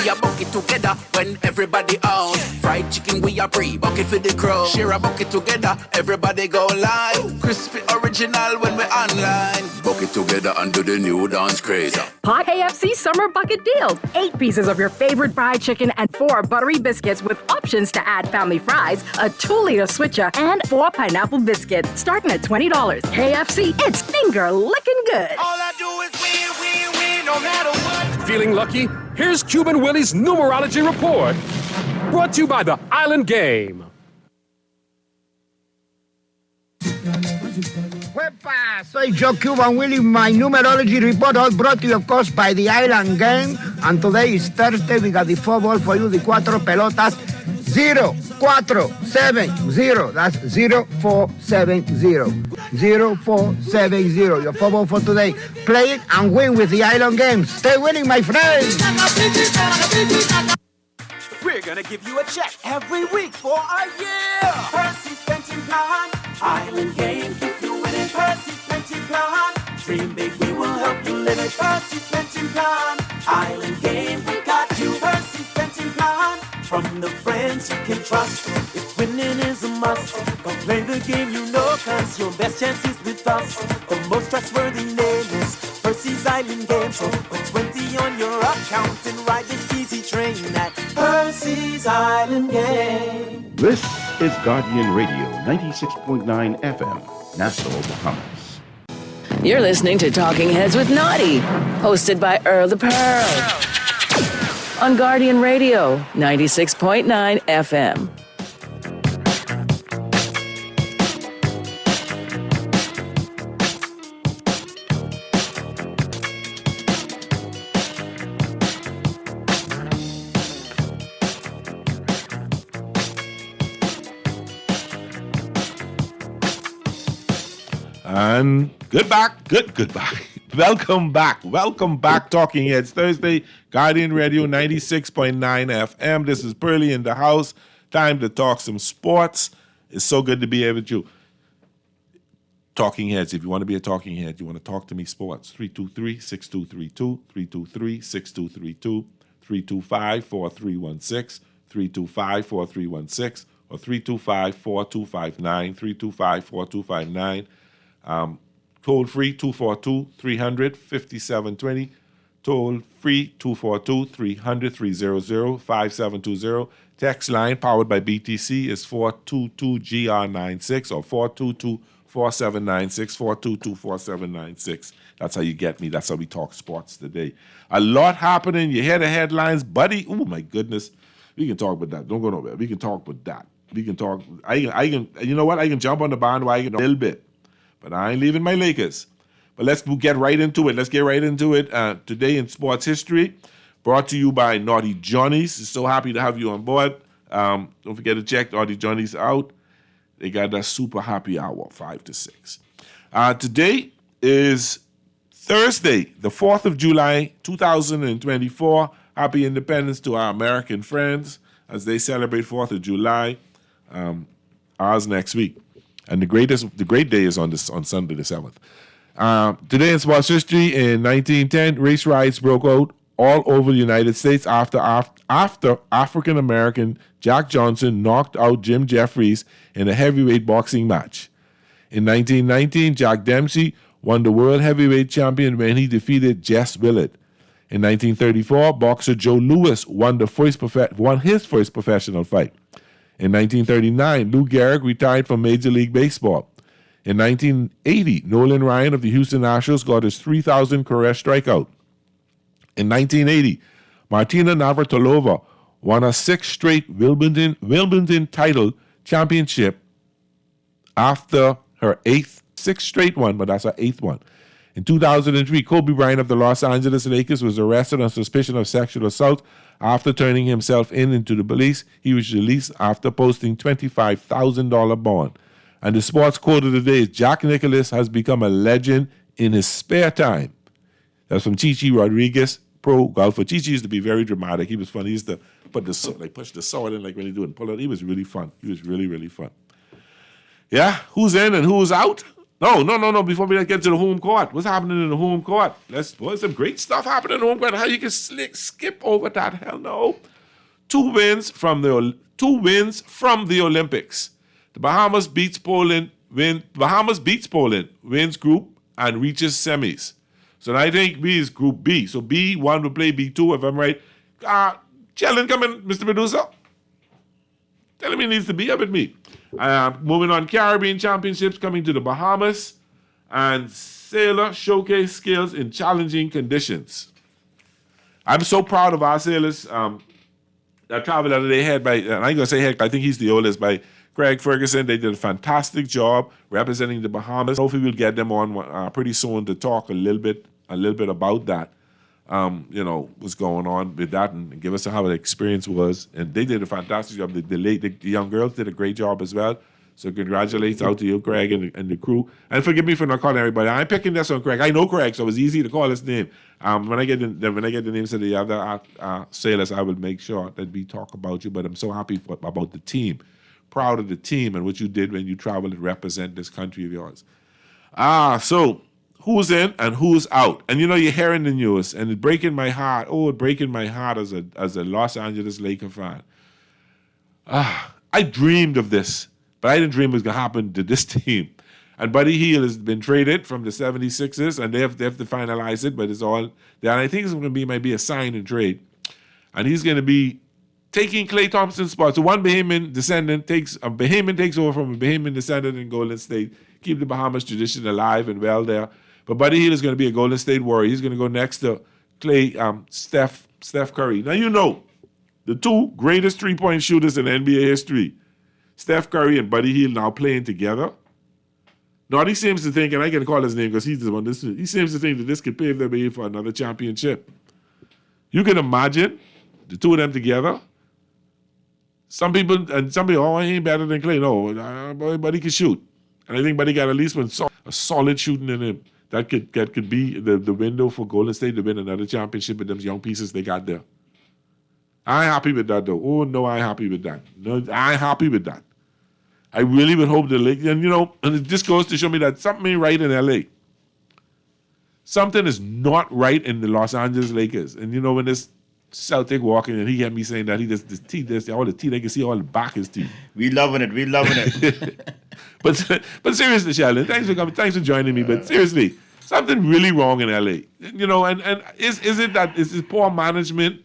We are bucket together when everybody out. Fried chicken we are free, bucket for the crowd. Share a bucket together, everybody go live. Crispy original when we online. Bucket together under the new dance craze. Hot KFC Summer Bucket Deal. 8 pieces of your favorite fried chicken and 4 buttery biscuits with options to add family fries, a 2-liter switcher, and 4 pineapple biscuits, starting at $20. KFC, it's finger licking good. All I do is win, no matter what. Feeling lucky? Here's Cuban Willie's numerology report. Brought to you by the Island Game. Huepa, soy Joe Cuban Willie. My numerology report all brought to you, of course, by the Island Game. And today is Thursday. We got the football for you, the cuatro pelotas. 0470. That's 0470. 0470. Your football for today. Play it and win with the Island Game. Stay winning, my friends. We're gonna give you a check every week for a year. Percy's pension plan, Island Game, keep you winning. Percy's pension plan, dream big, we will help you live it. Percy's pension plan, Island Game, we got you. Percy's pension plan, from the friends you can trust. If winning is a must, go play the game you know, cause your best chance is with us. The most trustworthy name is Percy's Island Game. So put 20 on your account and ride this easy train at Percy's Island Game. This is Guardian Radio, 96.9 FM, Nassau, Bahamas. You're listening to Talking Heads with Naughty, hosted by Earl the Pearl. On Guardian Radio, 96.9 FM. And good back. Welcome back, Talking Heads Thursday, Guardian Radio 96.9 FM. This is Pearly in the house. Time to talk some sports. It's so good to be able to. Talking Heads, if you want to be a talking head, you want to talk to me sports, 323-6232, 323-6232, 325-4316, 325-4316, or 325-4259, 325-4259. Toll free 242-300-5720. Toll free 242-300-300-5720. Text line powered by BTC is 422-GR96 or 422-4796, 422-4796. That's how you get me. That's how we talk sports today. A lot happening. You hear the headlines, buddy. Oh my goodness. We can talk about that. Don't go nowhere. We can talk about that. We can talk. I can. You know what? I can jump on the bandwagon a little bit. But I ain't leaving my Lakers. But let's get right into it. Today in sports history, brought to you by Naughty Johnny's. So happy to have you on board. Don't forget to check Naughty Johnny's out. They got that super happy hour, 5 to 6. Today is Thursday, the 4th of July, 2024. Happy Independence to our American friends as they celebrate 4th of July. Ours next week. And the great day is on Sunday the 7th. Today in sports history, in 1910, race riots broke out all over the United States after African-American Jack Johnson knocked out Jim Jeffries in a heavyweight boxing match. In 1919, Jack Dempsey won the world heavyweight champion when he defeated Jess Willett. In 1934, boxer Joe Louis won his first professional fight. In 1939, Lou Gehrig retired from Major League Baseball. In 1980, Nolan Ryan of the Houston Astros got his 3,000th career strikeout. In 1980, Martina Navratilova won a 6th straight Wimbledon title championship after her 6th straight one, but that's her 8th one. In 2003, Kobe Bryant of the Los Angeles Lakers was arrested on suspicion of sexual assault. After turning himself into the police, he was released after posting $25,000 bond. And the sports quote of the day is, Jack Nicklaus has become a legend in his spare time. That's from Chichi Rodriguez, pro golfer. Chichi used to be very dramatic. He was fun. He used to push the sword in like when he do it and pull it. He was really fun. He was really, really fun. Yeah, who's in and who's out? No. Before we get to the home court, what's happening in the home court? Some great stuff happening in the home court. How you can skip over that? Hell no. Two wins from the Olympics. The Bahamas beats Poland, wins group and reaches semis. So I think B is Group B. So B1 will play B2 if I'm right. Challenge coming, Mr. Medusa. Tell him he needs to be up with me. Moving on, Caribbean Championships coming to the Bahamas, and sailor showcase skills in challenging conditions. I'm so proud of our sailors that traveled out of their head by, and I ain't gonna say heck, I think he's the oldest, by Craig Ferguson. They did a fantastic job representing the Bahamas. Hopefully, we'll get them on pretty soon to talk a little bit about that. What's going on with that, and give us how the experience was. And they did a fantastic job. The young girls did a great job as well. So congratulations out to you, Craig, and the crew. And forgive me for not calling everybody. I'm picking this on Craig. I know Craig, so it was easy to call his name. When I get the names of the other sailors, I will make sure that we talk about you. But I'm so happy about the team, proud of the team and what you did when you traveled to represent this country of yours. So who's in and who's out? And you're hearing the news, and it's breaking my heart. Oh, it's breaking my heart as a Los Angeles Laker fan. I dreamed of this. But I didn't dream it was going to happen to this team. And Buddy Hield has been traded from the 76ers, and they have to finalize it, but it's all there. And I think it's going to might be a sign and trade. And he's going to be taking Klay Thompson's spot. So one Bahamian descendant takes over from a Bahamian descendant in Golden State, keep the Bahamas tradition alive and well there. But Buddy Hield is going to be a Golden State Warrior. He's going to go next to Steph Curry. Now the two greatest three-point shooters in NBA history, Steph Curry and Buddy Hield, now playing together. Naughty seems to think, and I can call his name because he's the one. He seems to think that this could pave the way for another championship. You can imagine the two of them together. Some people, oh, he ain't better than Klay. No, Buddy can shoot, and I think Buddy got at least a solid shooting in him. That could be the window for Golden State to win another championship with them young pieces they got there. I ain't happy with that, though. Oh, no, I ain't happy with that. No, I ain't happy with that. I really would hope the Lakers, and it just goes to show me that something ain't right in L.A. Something is not right in the Los Angeles Lakers. And, when this Celtic walking, and he had me saying that he just, all the teeth, they can see all the back of his teeth. We loving it. But seriously, Sheldon, thanks for coming. Thanks for joining me. But seriously, something really wrong in L.A. And is it poor management?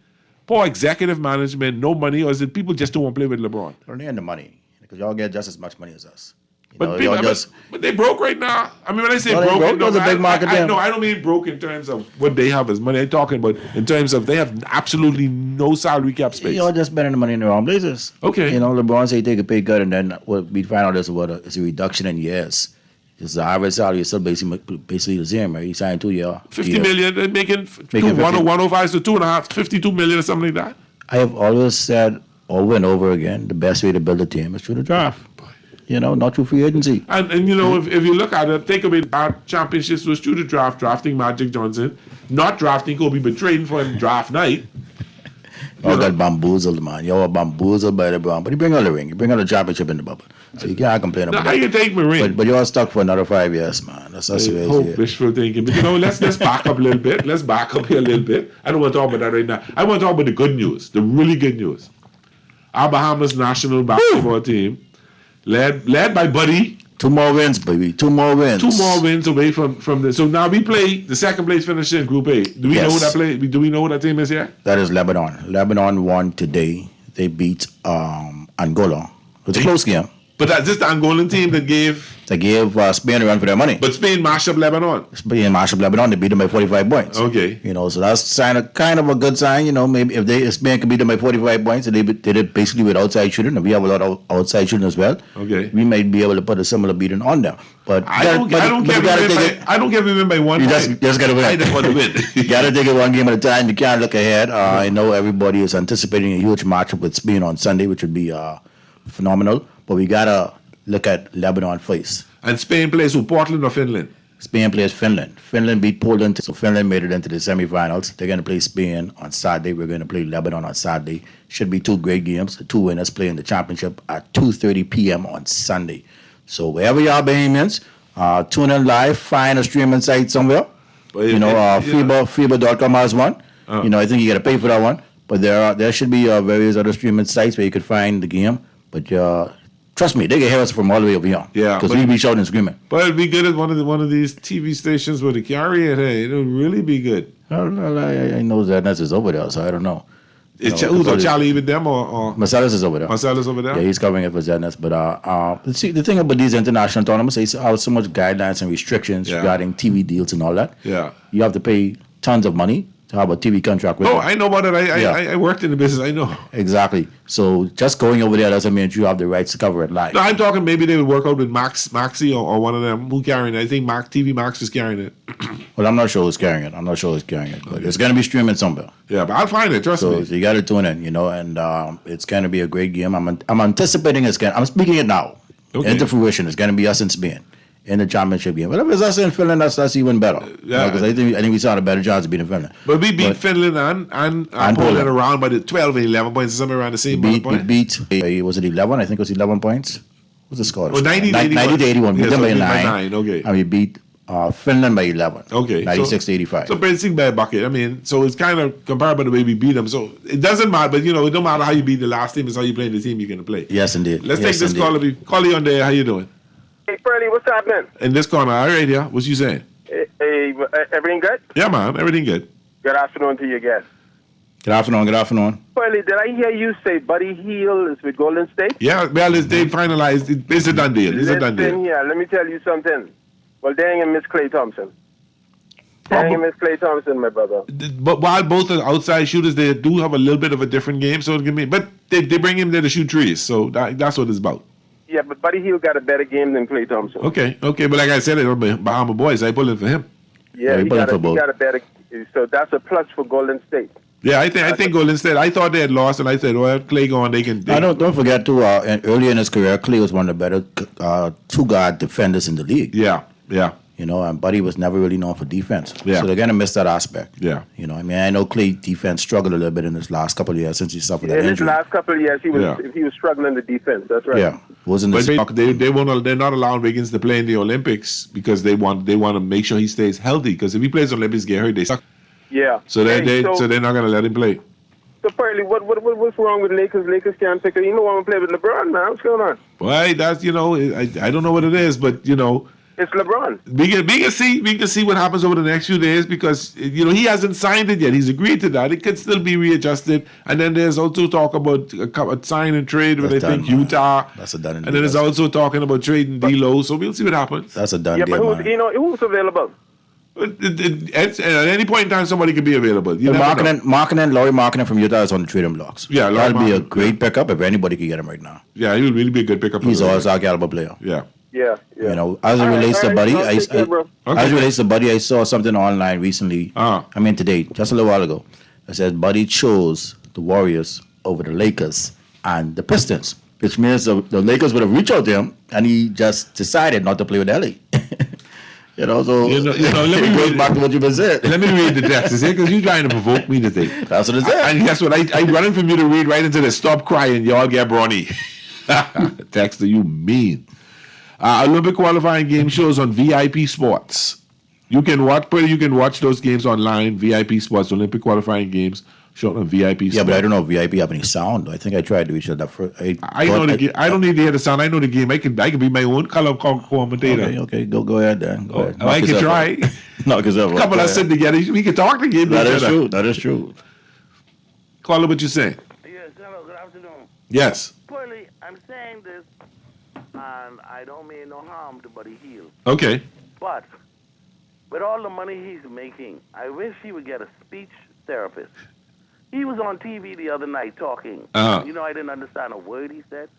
Poor executive management, no money, or is it people just don't want to play with LeBron? Well, they have the money because y'all get just as much money as us. But they broke right now. I mean, when I say broke, a big market. I don't mean broke in terms of what they have as money. I'm talking about in terms of they have absolutely no salary cap space. Y'all just spending the money in the wrong places. Okay. LeBron say take a pay cut, and then what we find out is it's a reduction in years. It's the average salary is still basically the same, right? He signed 2 years. $50 million, they're making 105 to 2.5, 52 million or something like that. I have always said over and over again, the best way to build a team is through the draft. Not through free agency. And if you look at it, take away our championships was through the draft, drafting Magic Johnson, not drafting Kobe, but trading for him draft night. Y'all got bamboozled, man. Y'all were bamboozled by LeBron. But he bring out the ring. He bring out the championship in the bubble. So you can't complain about that. How you take my ring? But y'all stuck for another 5 years, man. That's wishful thinking. But let's back up a little bit. Let's back up here a little bit. I don't want to talk about that right now. I want to talk about the good news, the really good news. Our Bahamas national basketball team, led by Buddy. 2 more wins, baby. 2 more wins. 2 more wins away from this. So now we play the second place finisher in Group A. Do we know who that play? Do we know who that team is yet? That is Lebanon. Lebanon won today. They beat Angola. It was a close game. But that's just the Angolan team that gave Spain a run for their money. But Spain mashed up Lebanon. They beat them by 45 points. Okay. So that's kind of a good sign. Maybe if Spain can beat them by 45 points, and they did it basically with outside shooting, and we have a lot of outside shooting as well. Okay. We might be able to put a similar beating on them. But I don't care if we win by 1 point. You just got to win. I just want to win. You got to take it one game at a time. You can't look ahead. I know everybody is anticipating a huge matchup with Spain on Sunday, which would be phenomenal. But we got to look at Lebanon first. And Spain plays who, Portland or Finland? Spain plays Finland. Finland beat Poland, so Finland made it into the semifinals. They're going to play Spain on Saturday. We're going to play Lebanon on Saturday. Should be 2 great games. The 2 winners play in the championship at 2:30 p.m. on Sunday. So wherever y'all Bahamians, tune in live, find a streaming site somewhere. FIBA.com has one. I think you got to pay for that one. But there should be various other streaming sites where you could find the game. But trust me, they can hear us from all the way over here. Yeah, because we be shouting and screaming. But it'd be good at one of these TV stations where they carry it. Hey, it'll really be good. I know Zadness is over there, so I don't know. Who's Charlie with them or Marcellus is over there. Marcellus over there. Yeah, he's covering it for Zadness. But the thing about these international tournaments is have so much guidelines and restrictions regarding TV deals and all that. Yeah, you have to pay tons of money to have a TV contract with No, them. I know about it. I worked in the business. I know. Exactly. So just going over there doesn't mean you have the rights to cover it live. No, I'm talking maybe they would work out with Maxi or one of them who carrying it. I think TV Max is carrying it. Well, I'm not sure who's carrying it. But it's going to be streaming somewhere. Yeah, but I'll find it. Trust me. So you got to tune in, and it's going to be a great game. I'm anticipating I'm speaking it now. Okay. Into fruition. It's going to be us in Spain in the championship game. But if it's us in Finland, that's even better. Yeah. Because I think we saw a better chance of beating Finland. But we beat Finland and Poland around by the 12 and 11 points, somewhere around the same amount of points. We beat, was it 11? I think it was 11 points. What's the score? 90 to 81. We beat them by 9. Okay. And we beat Finland by 11. Okay. 96 to 85. So basically by a bucket. I mean, so it's kind of comparable to the way we beat them. So it doesn't matter, but it don't matter how you beat the last team, it's how you play the team you're going to play. Yes, indeed. Let's take this call. Callie on there. How you doing? Hey, Pearly, what's happening? In this corner, all right, yeah. What you saying? Hey, everything good? Yeah, man. Everything good. Good afternoon to you guys. Good afternoon. Pearly, did I hear you say Buddy Hield is with Golden State? Yeah, well, they finalized. It's a done deal. Listen here, let me tell you something. Well, they ain't miss Klay Thompson. My brother. But while both are outside shooters, they do have a little bit of a different game. So but they bring him there to shoot trees. So that's what it's about. Yeah, but Buddy Hield got a better game than Klay Thompson. Okay. But like I said, Bahama Boys, I pull in for him. Yeah, he got a better. So that's a plus for Golden State. Yeah, I think Golden State. I thought they had lost, and I said, well, Klay going, they can. Don't forget too. Early in his career, Klay was one of the better two-guard defenders in the league. Yeah. And Buddy was never really known for defense. Yeah. So they're gonna miss that aspect. Yeah. I know Klay defense struggled a little bit in his last couple of years since he suffered that In his injury. last couple of years, he was struggling the defense. That's right. Yeah. Wasn't But they're not allowing Wiggins to play in the Olympics because they want to make sure he stays healthy. Because if he plays Olympics, get hurt, they suck. Yeah. So they're not gonna let him play. So Pearly, what's wrong with Lakers? Lakers can't pick it. You don't want to play with LeBron, man. What's going on? Well, that's I don't know what it is, but it's LeBron. We can see what happens over the next few days because he hasn't signed it yet. He's agreed to that. It could still be readjusted. And then there's also talk about a sign and trade with Utah. That's a done. And then there's also talking about trading D'Lo. So we'll see what happens. That's a done Yeah, deal. but who's available? At any point in time, somebody could be available. Laurie Markkinen from Utah is on the trading blocks. Yeah, that'd be a great pickup if anybody could get him right now. Yeah, he would really be a good pickup. He's always our caliber player. Yeah. Yeah. As it relates to Buddy, as it relates to Buddy, I saw something online recently. Today, just a little while ago. It said Buddy chose the Warriors over the Lakers and the Pistons, which means the Lakers would have reached out to him, and he just decided not to play with LA. So let me go back to what you've been saying. Let me read the text because you're trying to provoke me to think. That's what it said. And guess what? I'm running from you to read right into the stop crying, y'all get brawny. Text, you mean. Olympic qualifying game shows on VIP Sports. You can watch those games online. VIP Sports, Olympic qualifying games shown on VIP Sports. Yeah, but I don't know if VIP have any sound. I think I tried to reach that first. I know the game. I don't need to hear the sound. I know the game. I can be my own color commentator. Okay. Go ahead then. Go ahead. I can try. Knock yourself out. A couple of us sitting together. We can talk the game. That is true. Call it what you say. Yes, hello, good afternoon. Yes. Pearly, I'm saying this, and I don't mean no harm to Buddy Hield. Okay. But with all the money he's making, I wish he would get a speech therapist. He was on TV the other night talking. I didn't understand a word he said.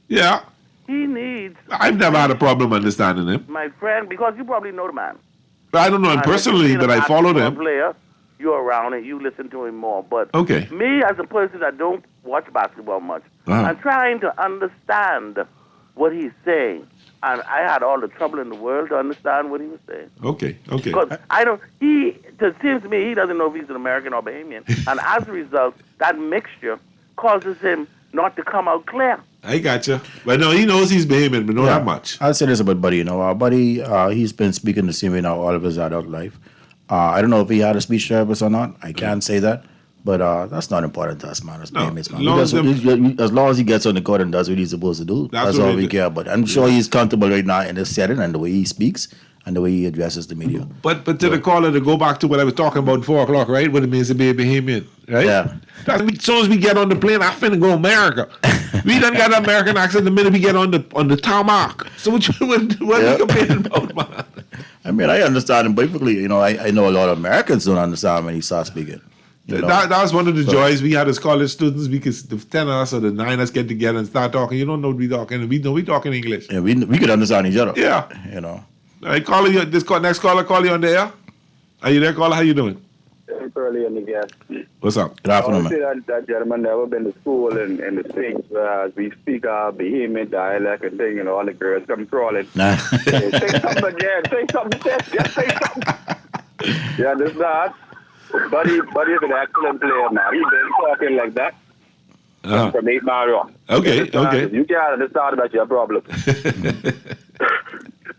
Yeah. He needs... I've never had a problem understanding him. My friend, because you probably know the man. I don't know him personally, but I followed him. Player, you're around it, you listen to him more. But okay. Me, as a person that don't watch basketball much, I'm trying to understand what he's saying. And I had all the trouble in the world to understand what he was saying. Okay. Because it seems to me he doesn't know if he's an American or Bahamian. And as a result, that mixture causes him not to come out clear. I gotcha. But no, he knows he's Bahamian, but not that much. I'll say this about Buddy. Buddy, he's been speaking the same way now all of his adult life. I don't know if he had a speech therapist or not. I can't say that. But that's not important to us, man. As long as he gets on the court and does what he's supposed to do, that's all we care about. I'm sure he's comfortable right now in this setting and the way he speaks and the way he addresses the media. But to the caller, to go back to what I was talking about 4 o'clock, right? What it means to be a Bahamian, right? Yeah. As soon as we get on the plane, I finna go America. We done got an American accent the minute we get on the tarmac. So what are we complaining about, man? I mean, I understand him perfectly. You know, I know a lot of Americans don't understand when he starts speaking. You know? That was one of the joys we had as college students, because the 10 of us or the 9 of us get together and start talking. You don't know what we talking, and we know we talking English. Yeah, we could understand each other. Yeah. You know. I call you, next caller call you on the air. Are you there, caller? How you doing? It's early in the guest. What's up? Good afternoon, I say that gentleman never been to school in the States, whereas we speak our Bahamian dialect and thing, and all the girls come crawling. Nah. Hey, say something again. Say something. Just say something. You understand? Buddy is an excellent player now. He's been talking like that from 8 Mile Rock. Okay. You can't understand, that's your problem.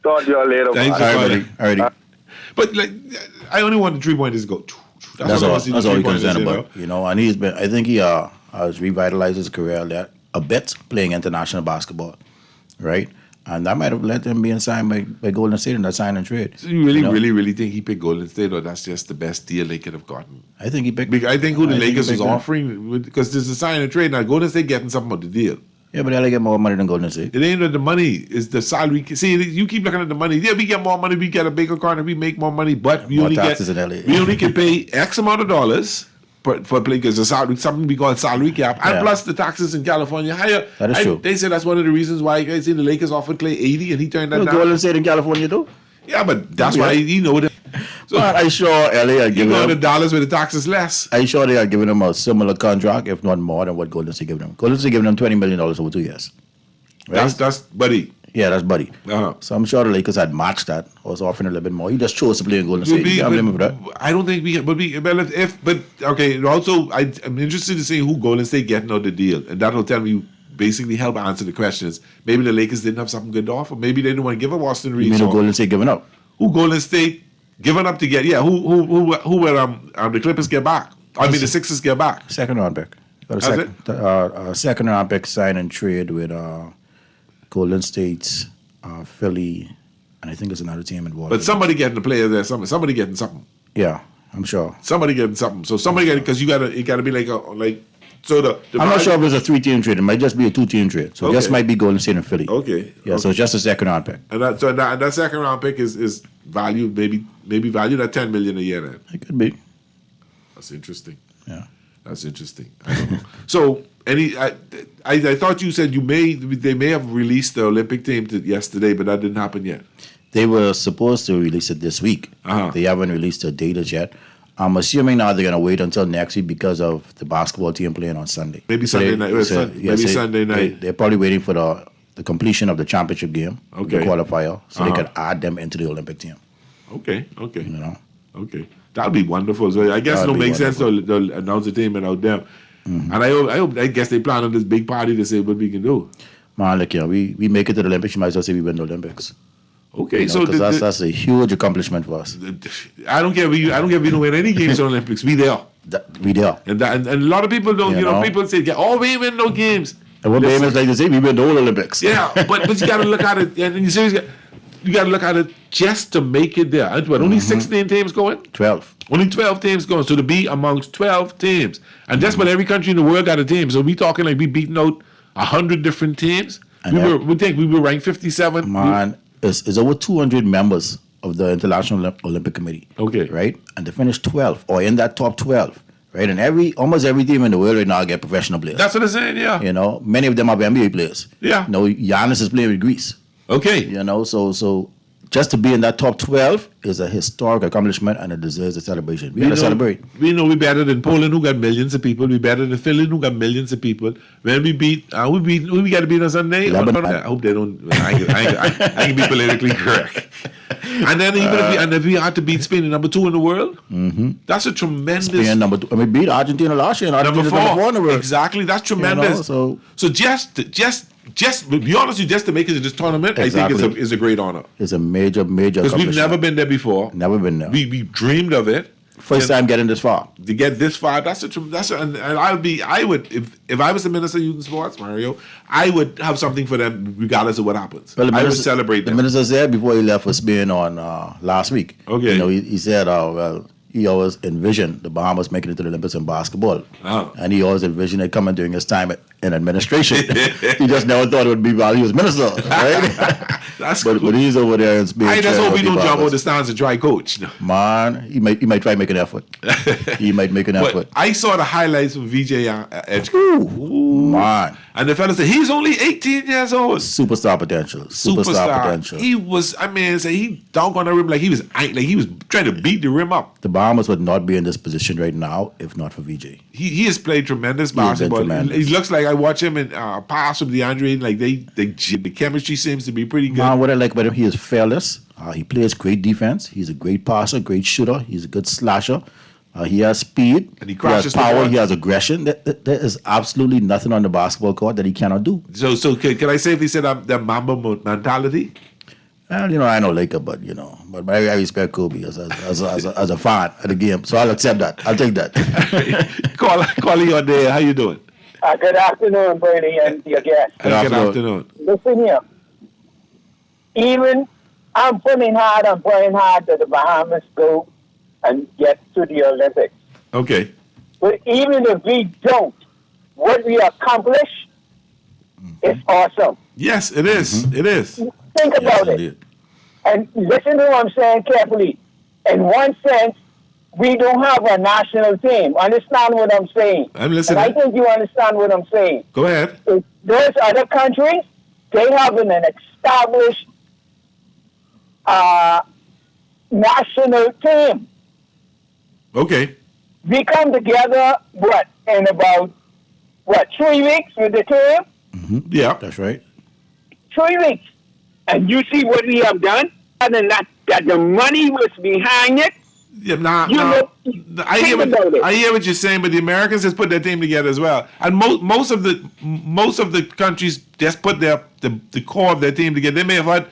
Talk to you later. Thanks for calling. Alrighty. But like, I only want the 3-pointers to go. That's all he concerned about. You know, and I think he has revitalized his career a bit playing international basketball, right? And that might have let him be signed by Golden State in that sign and trade. So you really think he picked Golden State, or that's just the best deal they could have gotten? I think he picked. I think who the Lakers was offering, because there's a sign and trade now. Golden State getting something of the deal. Yeah, but they get more money than Golden State. It ain't the money; it's the salary. See, you keep looking at the money. Yeah, we get more money. We get a bigger contract. We make more money, but we only can pay X amount of dollars for play, because the salary, something we call salary cap, and plus the taxes in California higher. That is true. They say that's one of the reasons why I see the Lakers offered Clay 80 and he turned that down. Golden State in California too. Yeah, but that's why you know that. So I'm sure LA are giving him the dollars with the taxes less. I'm sure they are giving him a similar contract, if not more, than what Golden State giving him. Golden State giving him $20 million over 2 years. Right? That's Buddy. Yeah, that's Buddy. So I'm sure the Lakers had matched that, or was offering a little bit more. He just chose to play in Golden State. You can't blame him for that. I don't think also I'm interested to see who Golden State getting out the deal, and that'll tell me, basically help answer the questions. Maybe the Lakers didn't have something good to offer. Maybe they didn't want to give up Austin Reeves. You mean Golden State giving up? Who Golden State giving up to get? Yeah, who will the Clippers get back? I mean the Sixers get back. Second round pick. Second round pick sign and trade with Golden State, Philly, and I think there's another team involved. But somebody getting the player there. Somebody getting something. Yeah, I'm sure. Somebody getting something. So somebody getting, because it gotta be like. So I'm not sure if it's a 3-team trade. It might just be a 2-team trade. So this might be Golden State and Philly. Okay. Yeah. So it's just a second round pick. And that second round pick is valued maybe valued at $10 million a year. Then it could be. That's interesting. Yeah. That's interesting. I don't know. So I thought you said they may have released the Olympic team yesterday, but that didn't happen yet. They were supposed to release it this week. They haven't released the date yet. I'm assuming now they're going to wait until next week because of the basketball team playing on Sunday. Maybe Sunday night. Sunday night. They're probably waiting for the completion of the championship game, the qualifier, so they can add them into the Olympic team. Okay. You know? Okay. That'd be wonderful. So I guess it'll make sense to announce the team and out them. Mm-hmm. And I guess they plan on this big party to say what we can do. Man, look, we make it to the Olympics, you might as well say we win the Olympics. Okay, you know, so that's a huge accomplishment for us. I don't care if we don't win any games in the Olympics. We there. We there. And a lot of people don't. You know, people say, "Oh, we ain't win no games." And what Bahamas like to say, we win the whole Olympics. Yeah, but you got to look at it, and you got to look at it just to make it there. Only 16 teams going. 12. Only 12 teams going. So to be amongst 12 teams, and just about every country in the world got a team. So we talking like we beating out 100 different teams. We were ranked 57. Man. Is over 200 members of the International Olympic Committee. Okay. Right? And they finished 12, or in that top 12. Right? And almost every team in the world right now get professional players. That's what I'm saying, yeah. You know, many of them are NBA players. Yeah. You know, Giannis is playing with Greece. Okay. You know, so just to be in that top 12 is a historic accomplishment, and it deserves a celebration. We got to celebrate. We know we're better than Poland, who got millions of people. We're better than Finland, who got millions of people. When we beat, who we got to beat on Sunday? I hope they don't. I can be politically correct. And then if we had to beat Spain, number 2 in the world, that's a tremendous. Spain number 2. I mean, beat Argentina last year, and Argentina number 4 in the world. Exactly, that's tremendous. You know, so just to be honest with you, just to make it to this tournament, exactly. I think is a great honor. It's a major because we've never been there before. Never been there. We dreamed of it. First time getting this far. To get this far, and I would if I was the Minister of Youth and Sports, Mario, I would have something for them regardless of what happens. Well, I would celebrate them. The minister said before he left for Spain on last week. Okay. You know, he said, well, he always envisioned the Bahamas making it to the Olympics in basketball. Oh. And he always envisioned it coming during his time in administration. He just never thought it would be while he was minister, right? But he's over there and being I just hope he don't jump Bahamas. out the stands and try coach. Man, he might try make an effort. He might make an effort. But I saw the highlights from VJ Edge. Man. And the fella said, he's only 18 years old. Superstar potential. Superstar potential. He was, I mean, he dunked on the rim like he was trying to beat the rim up. The Bahamas would not be in this position right now if not for VJ. He has played tremendous He has been basketball. tremendous. He looks like, I watch him and pass with DeAndre, like the chemistry seems to be pretty good. Man, what I like about him, he is fearless. He plays great defense. He's a great passer, great shooter. He's a good slasher. He has speed. And he has crashes the power. ball. He has aggression. There is absolutely nothing on the basketball court that he cannot do. So can I safely say that Mamba mentality? Well, I know Laker, but I respect Kobe as a fan of the game. So I'll accept that. I'll take that. Calling you on there. How you doing? Good afternoon, Brady, and your guest. Good afternoon. Listen here. Even I'm playing hard that the Bahamas go and get to the Olympics. Okay. But even if we don't, what we accomplish is awesome. Yes, it is. It is. Think about it. And listen to what I'm saying carefully. In one sense, we don't have a national team. Understand what I'm saying? I'm listening. And I think you understand what I'm saying. Go ahead. Those other countries, they have an established national team. Okay. We come together, in about 3 weeks with the team? Yeah. That's right. 3 weeks. And you see what we have done? And that the money was behind it. Yeah, I hear what you're saying, but the Americans just put their team together as well, and most of the countries just put the core of their team together. They may have had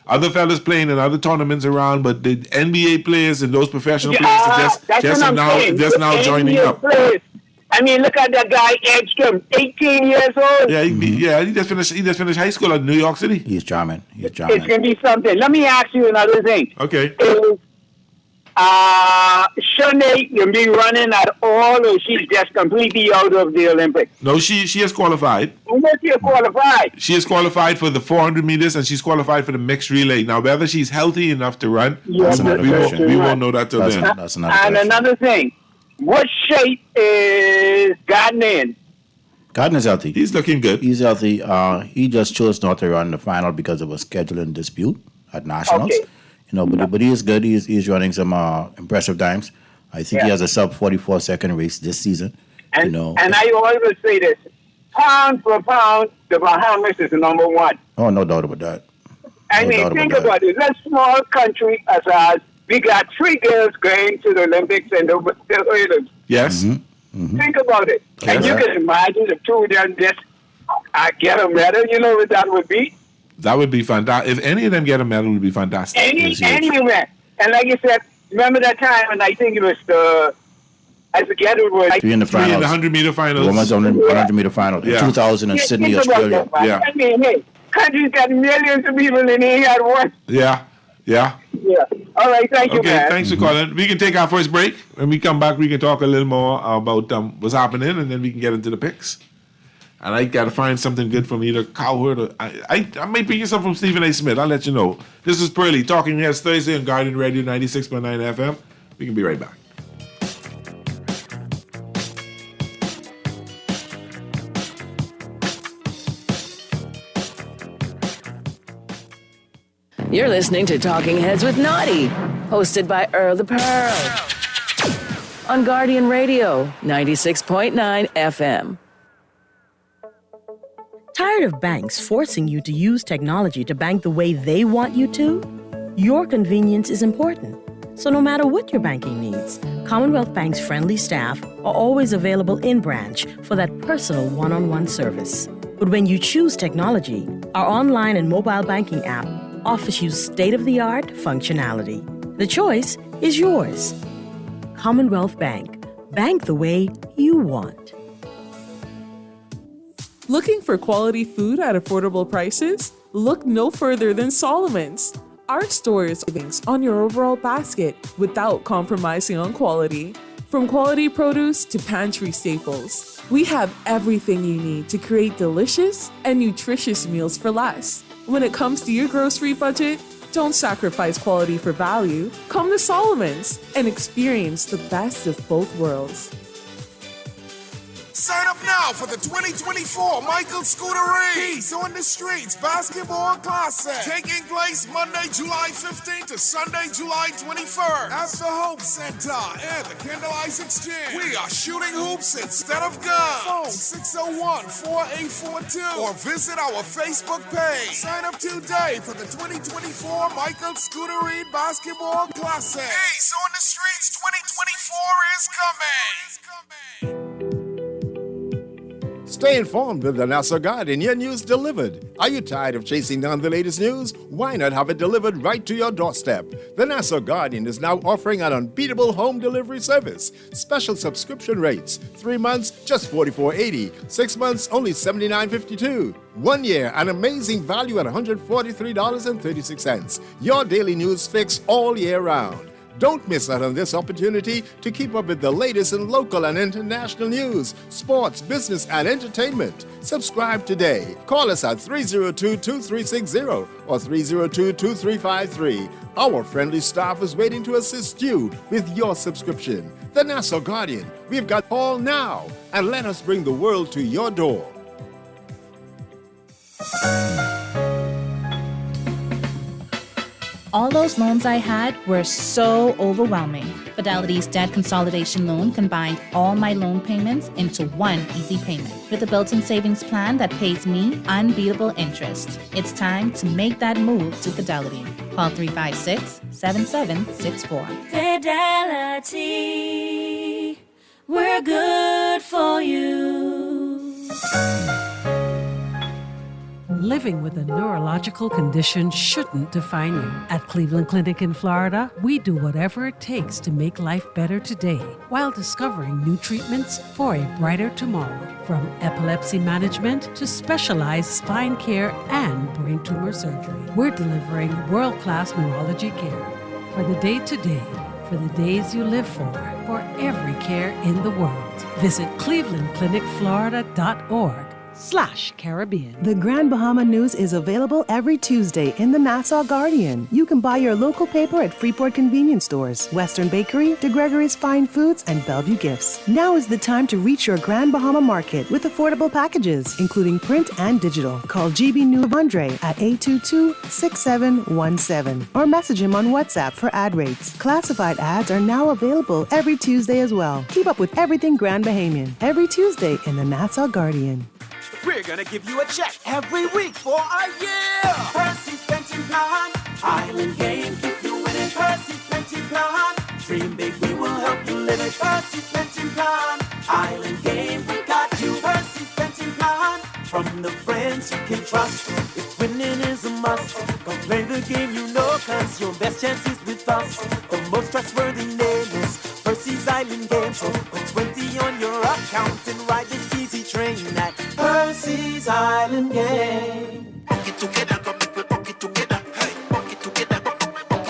other fellas playing in other tournaments around, but the NBA players and those professional players are just now joining up. Players. I mean, look at that guy Edstrom, 18 years old. Yeah, he just finished high school in New York City. He's charming. It's gonna be something. Let me ask you another thing. Okay. Shanae can be running at all, or she's just completely out of the Olympics? No, she is qualified. What's she qualified? She is qualified for the 400 meters, and she's qualified for the mixed relay. Now, whether she's healthy enough to run, we won't know that till then. That's another And question. another thing, what shape is Gardner in? Gardner's healthy. He's looking good. He's healthy. He just chose not to run the final because of a scheduling dispute at nationals. Okay. But he is good. He's running some impressive times. I think he has a sub 44-second race this season. And I always say this: pound for pound, the Bahamas is number one. Oh, no doubt about that. I mean, think about it. Let's small country as ours. We got 3 girls going to the Olympics and the hurdles. Yes. Think about it. And you Yeah. can imagine if 2 of them just get a medal. You know what that would be? That would be fantastic. If any of them get a medal, it would be fantastic. Anywhere. And like you said, remember that time, and I think it was I forget it was. 3 in the finals. 3 in the 100-meter finals. Women's 100-meter final in 2000 in Sydney, Think about Australia. that, man. I mean, hey, countries got millions of people in here at once. Yeah. Yeah. All right, thank you, Okay, man. thanks for calling. We can take our first break. When we come back, we can talk a little more about what's happening, and then we can get into the picks. And I got to find something good from either Cowherd or I might bring you something from Stephen A. Smith. I'll let you know. This is Pearly Talking Heads Thursday on Guardian Radio 96.9 FM. We can be right back. You're listening to Talking Heads with Naughty, hosted by Earl the Pearl. On Guardian Radio 96.9 FM. Tired of banks forcing you to use technology to bank the way they want you to? Your convenience is important. So no matter what your banking needs, Commonwealth Bank's friendly staff are always available in branch for that personal one-on-one service. But when you choose technology, our online and mobile banking app offers you state-of-the-art functionality. The choice is yours. Commonwealth Bank. Bank the way you want. Looking for quality food at affordable prices? Look no further than Solomon's. Our store is savings on your overall basket without compromising on quality. From quality produce to pantry staples, we have everything you need to create delicious and nutritious meals for less. When it comes to your grocery budget, don't sacrifice quality for value. Come to Solomon's and experience the best of both worlds. Sign up now for the 2024 Michael Scootery Peace on the Streets Basketball Classic, taking place Monday, July 15th to Sunday, July 21st at the Hope Center and the Kendall Ice Exchange. We are shooting hoops instead of guns. Phone 601-4842 or visit our Facebook page. Sign up today for the 2024 Michael Scootery Basketball Classic. Peace on the Streets 2024 is coming. Stay informed with the Nassau Guardian, your news delivered. Are you tired of chasing down the latest news? Why not have it delivered right to your doorstep? The Nassau Guardian is now offering an unbeatable home delivery service. Special subscription rates. 3 months, just $44.80. 6 months, only $79.52. 1 year, an amazing value at $143.36. Your daily news fix all year round. Don't miss out on this opportunity to keep up with the latest in local and international news, sports, business, and entertainment. Subscribe today. Call us at 302-2360 or 302-2353. Our friendly staff is waiting to assist you with your subscription. The Nassau Guardian. We've got all now, and let us bring the world to your door. All those loans I had were so overwhelming. Fidelity's debt consolidation loan combined all my loan payments into one easy payment with a built-in savings plan that pays me unbeatable interest. It's time to make that move to Fidelity. Call 356-7764. Fidelity, we're good for you. Living with a neurological condition shouldn't define you. At Cleveland Clinic in Florida, we do whatever it takes to make life better today while discovering new treatments for a brighter tomorrow. From epilepsy management to specialized spine care and brain tumor surgery, we're delivering world-class neurology care for the day-to-day, for the days you live for every care in the world. Visit clevelandclinicflorida.org/Caribbean. The Grand Bahama News is available every Tuesday in the Nassau Guardian. You can buy your local paper at Freeport convenience stores, Western Bakery, DeGregory's Fine Foods, and Bellevue Gifts. Now is the time to reach your Grand Bahama market with affordable packages, including print and digital. Call GB New Andre at 822-6717 or message him on WhatsApp for ad rates. Classified ads are now available every Tuesday as well. Keep up with everything Grand Bahamian every Tuesday in the Nassau Guardian. We're gonna give you a check every week for a year. Percy's Pension Plan, Island Game, keep you winning. Percy's Pension Plan, dream big, we will help you live it. Percy's Pension Plan, Island Game, we got you. Percy's Pension Plan, from the friends you can trust. If winning is a must, go play the game you know, cause your best chance is with us. The most trustworthy name is Percy's Island Game. So put 20 on your account and ride this easy train at Percy's Island Game. Buck it together, come people buck it together. Hey, buck it together, buck it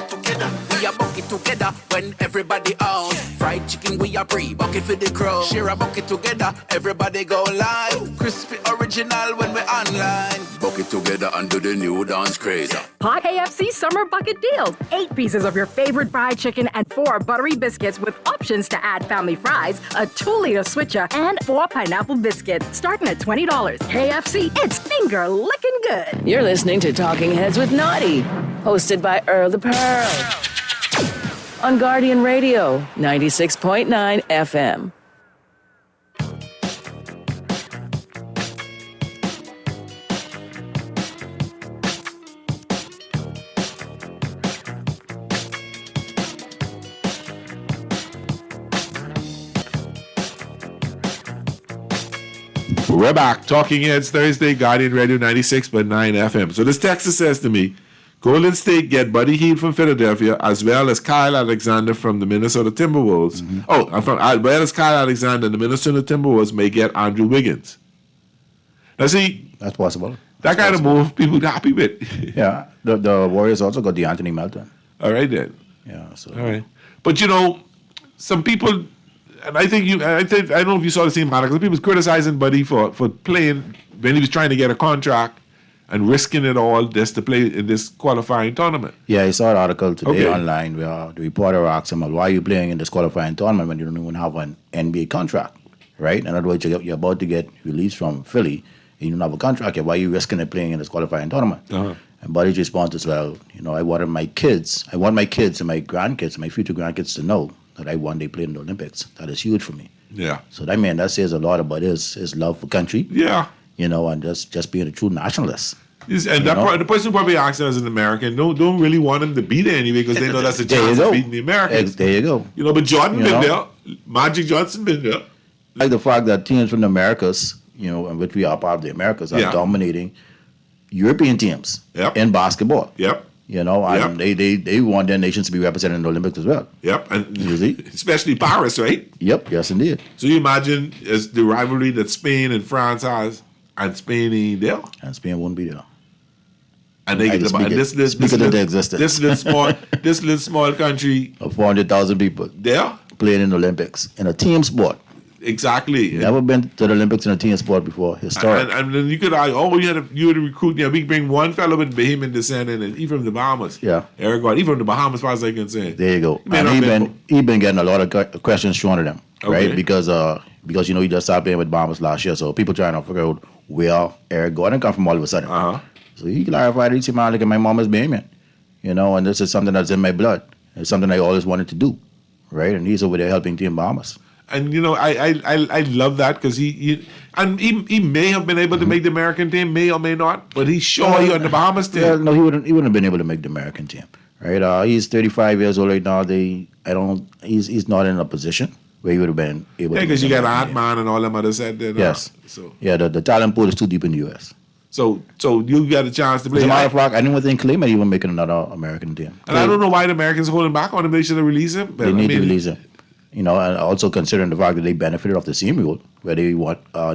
together. We are buck it together when everybody out. Fried chicken we are free, buck it for the crowd. Share a bucket together, everybody go live. Crispy original when we're online. Buck it together under the new dance craze. Hot KFC Summer Bucket Deal. 8 pieces of your favorite fried chicken and 4 buttery biscuits with options to add family fries, a 2-liter switcher, and 4 pineapple biscuits, starting at $20. KFC, it's finger licking good. You're listening to Talking Heads with Naughty, hosted by Earl the Pearl. On Guardian Radio, 96.9 FM. We're back. Talking Heads Thursday, Guardian Radio 96.9 FM. So this texter says to me, Golden State get Buddy Hield from Philadelphia as well as Kyle Alexander from the Minnesota Timberwolves. As well as Kyle Alexander and the Minnesota Timberwolves may get Andrew Wiggins. Now see, that's possible. That kind of move, people happy with. Yeah, the Warriors also got the Anthony Melton. All right then. Yeah. So. All right, but some people, and I don't know if you saw the same article. People was criticizing Buddy for playing when he was trying to get a contract and risking it all just to play in this qualifying tournament. Yeah, I saw an article today online where the reporter asked him, well, why are you playing in this qualifying tournament when you don't even have an NBA contract, right? In other words, you're about to get released from Philly, and you don't have a contract yet. Why are you risking it playing in this qualifying tournament? Uh-huh. And Buddy's response is, well, I want my kids and my grandkids, my future grandkids to know that I one day played in the Olympics. That is huge for me. Yeah. So that says a lot about his love for country. Yeah. And just being a true nationalist. And the person who probably asked as an American don't really want him to be there anyway because they know that's a chance of beating the Americans. There you go. But Jordan been there. Magic Johnson been there. Like the fact that teams from the Americas, in which we are part of the Americas, are dominating European teams in basketball. Yep. And they want their nations to be represented in the Olympics as well. Yep. And especially Paris, right? Yep. Yes, indeed. So you imagine as the rivalry that Spain and France has, and Spain ain't there. And Spain won't be there. And they get this little small country of 400,000 people there playing in the Olympics in a team sport. Exactly. Never been to the Olympics in a team sport before. Historic. And then you could argue, you had to recruit. We can bring one fellow with Bahamian descent in, and he from the Bahamas. Yeah. Eric Gordon, he from the Bahamas, as far as I can say. There you go. And he been getting a lot of questions thrown at him, right? Because he just started playing with Bahamas last year, so people trying to figure out where Eric Gordon come from all of a sudden. So he clarified, he said, man, look at my mom is Bahamian, and this is something that's in my blood. It's something I always wanted to do, right? And he's over there helping Team Bahamas. And I love that because he may have been able to make the American team, may or may not, but he's sure he on the Bahamas team. Well, no, he wouldn't have been able to make the American team, right? He's 35 years old right now. He's not in a position where he would have been able. Yeah, because you got Ant-Man and all them others said there. Yes. So the talent pool is too deep in the U.S. So you got a chance to play. As a matter of fact, I didn't think Clay might even make another American team. And I don't know why the Americans are holding back on him. They should have released him. They need to release him. And also considering the fact that they benefited off the same rule where they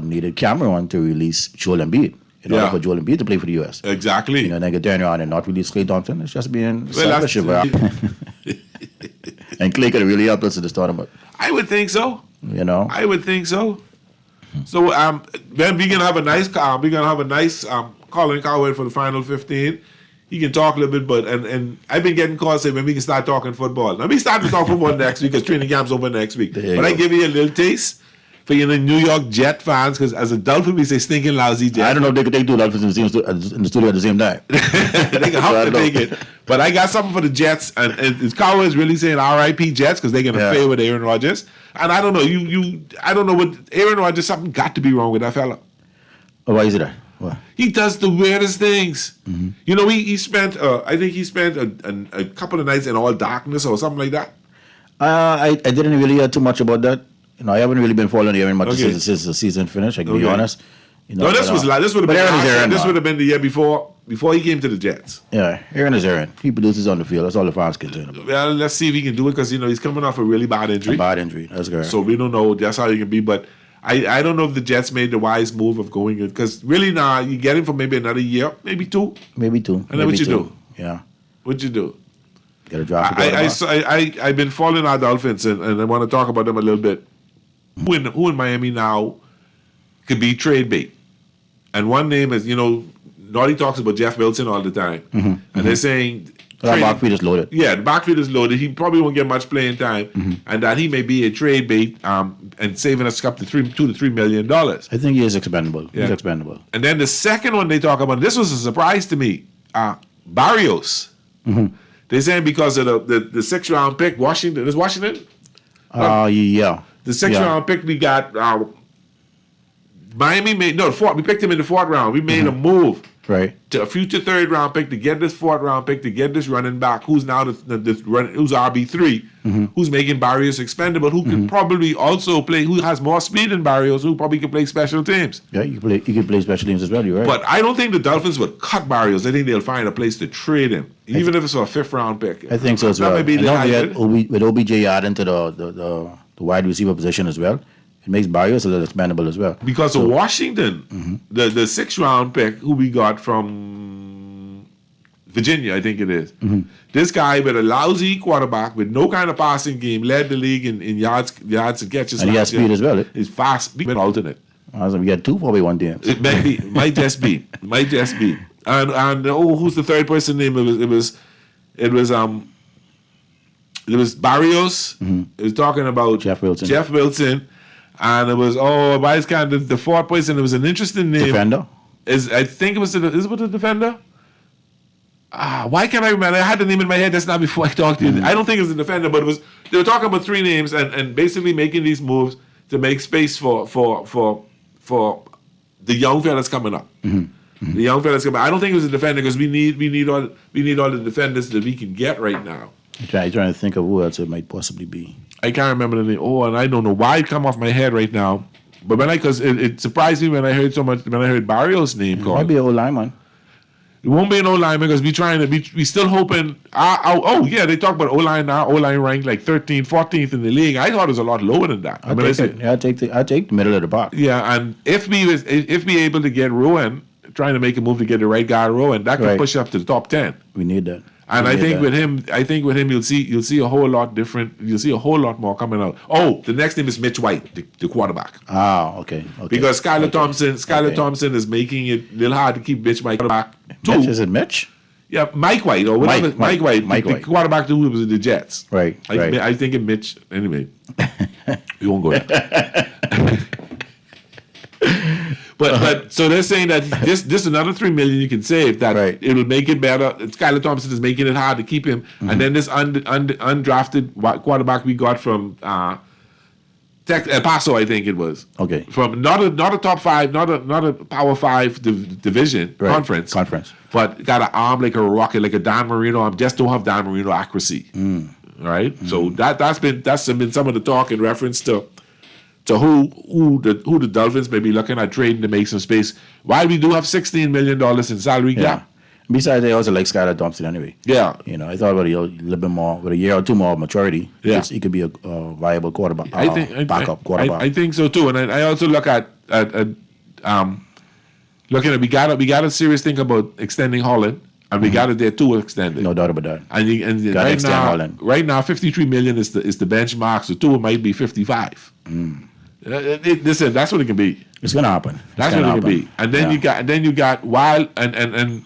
needed Cameron to release Joel Embiid in order for Joel Embiid to play for the U.S. Exactly. And then get turn around and not release Klay Thompson. It's just being selfish. And Klay could have really helped us in this tournament. I would think so. I would think so. So then we're gonna have a nice Colin Cowherd for the final 15. He can talk a little bit, but and I've been getting calls saying when we can start talking football. Now we start to talk football next week because training camp's over next week. But I give you a little taste for New York Jet fans because as a Dolphin we say stinking lousy Jet. I don't know if they could take two Dolphins in the studio at the same time. They can help to take it. But I got something for the Jets, and Cowherd is really saying R.I.P. Jets because they're gonna fail with Aaron Rodgers. And I don't know, I don't know what Aaron Rodgers. Something got to be wrong with that fella. Oh, why is it that? What? He does the weirdest things. Mm-hmm. He spent I think he spent a couple of nights in all darkness or something like that. I didn't really hear too much about that. I haven't really been following Aaron much since the season finished. I can be honest. This would have been the year before he came to the Jets. Yeah, Aaron is Aaron. He produces on the field. That's all the fans can do. Well, let's see if he can do it because he's coming off a really bad injury. That's correct. So we don't know. That's how he can be, but. I don't know if the Jets made the wise move of going in because really now you get him for maybe another year, maybe two. And then what you do? Yeah. What you do? Got to drop it. I've been following our Dolphins and I want to talk about them a little bit. Who in Miami now could be trade bait? And one name is Naughty talks about Jeff Wilson all the time, and they're saying. The backfield is loaded. Yeah, the backfield is loaded. He probably won't get much playing time, and that he may be a trade bait and saving us up to $2 to $3 million. I think he is expendable. Yeah. He's expendable. And then the second one they talk about, this was a surprise to me, Barrios. They're saying because of the 6th round pick, Washington. Is Washington? Yeah. The 6th round pick we got, Miami we picked him in the 4th round. We made a move. Right. To a future 3rd round pick to get this 4th round pick to get this running back who's now who's RB3, who's making Barrios expendable, who can probably also play, who has more speed than Barrios, who probably can play special teams. Yeah, you can play special teams as well. You're right. But I don't think the Dolphins would cut Barrios. I think they'll find a place to trade him, even if it's for a 5th round pick. I think so as well. With OBJ adding to the wide receiver position as well. It makes Barrios a little expendable as well. Because of Washington, the 6th round pick who we got from Virginia, I think it is. This guy with a lousy quarterback with no kind of passing game led the league in yards and catches. And he has speed as well. He's fast, big alternate. We got 2 4-1 teams. It might just be. And who's the third person name? It was Barrios. It was talking about Jeff Wilson. And it was Vice kind of the fourth person. It was an interesting name. Defender. I think it was the defender. Why can't I remember? I had the name in my head just now before I talked to you. I don't think it was the defender, but they were talking about 3 names and basically making these moves to make space for the young fellas coming up. The young fellas coming up. I don't think it was a defender because we need all the defenders that we can get right now. I'm trying to think of who else it might possibly be. I can't remember the name. And I don't know why it come off my head right now. But because it surprised me when I heard Barrios' name called. It might be an old lineman. It won't be an O-line because we still hoping. They talk about O-line now. O-line ranked like 13th, 14th in the league. I thought it was a lot lower than that. I'll take the middle of the park. Yeah, and if we able to get Rowan, trying to make a move to get the right guy Rowan, that could push up to the top 10. We need that. And I think with him, you'll see a whole lot different. You'll see a whole lot more coming out. The next name is Mitch White, the quarterback. Okay. Because Skylar Thompson is making it a little hard to keep Mitch White quarterback. Mitch, is it Mitch? Yeah, Mike White or whatever. Mike White, the quarterback who was in the Jets. Right. I think it Mitch. Anyway, we won't go there. But so they're saying that this another $3 million you can save that it'll make it better. Skylar Thompson is making it hard to keep him, and then this undrafted quarterback we got from El Paso, I think it was. Okay. From not a top 5, not a Power 5 division conference, but got an arm like a rocket, like a Dan Marino arm. Just don't have Dan Marino accuracy. Right. So that's been some of the talk in reference to who the Dolphins may be looking at trading to make some space. While we do have $16 million in salary cap. Besides, they also like Skylar Thompson anyway. Yeah. I thought about a little bit more, with a year or 2 more of maturity. Yeah. He could be a viable quarterback, backup quarterback. I think so too. And I also look at we got a serious thing about extending Holland. And we got it there too extended. No doubt about that. And right now, $53 million is the benchmark. So Tua might be 55. Listen, that's what it can be. It's gonna happen. That's what it can be. And then you got Wild and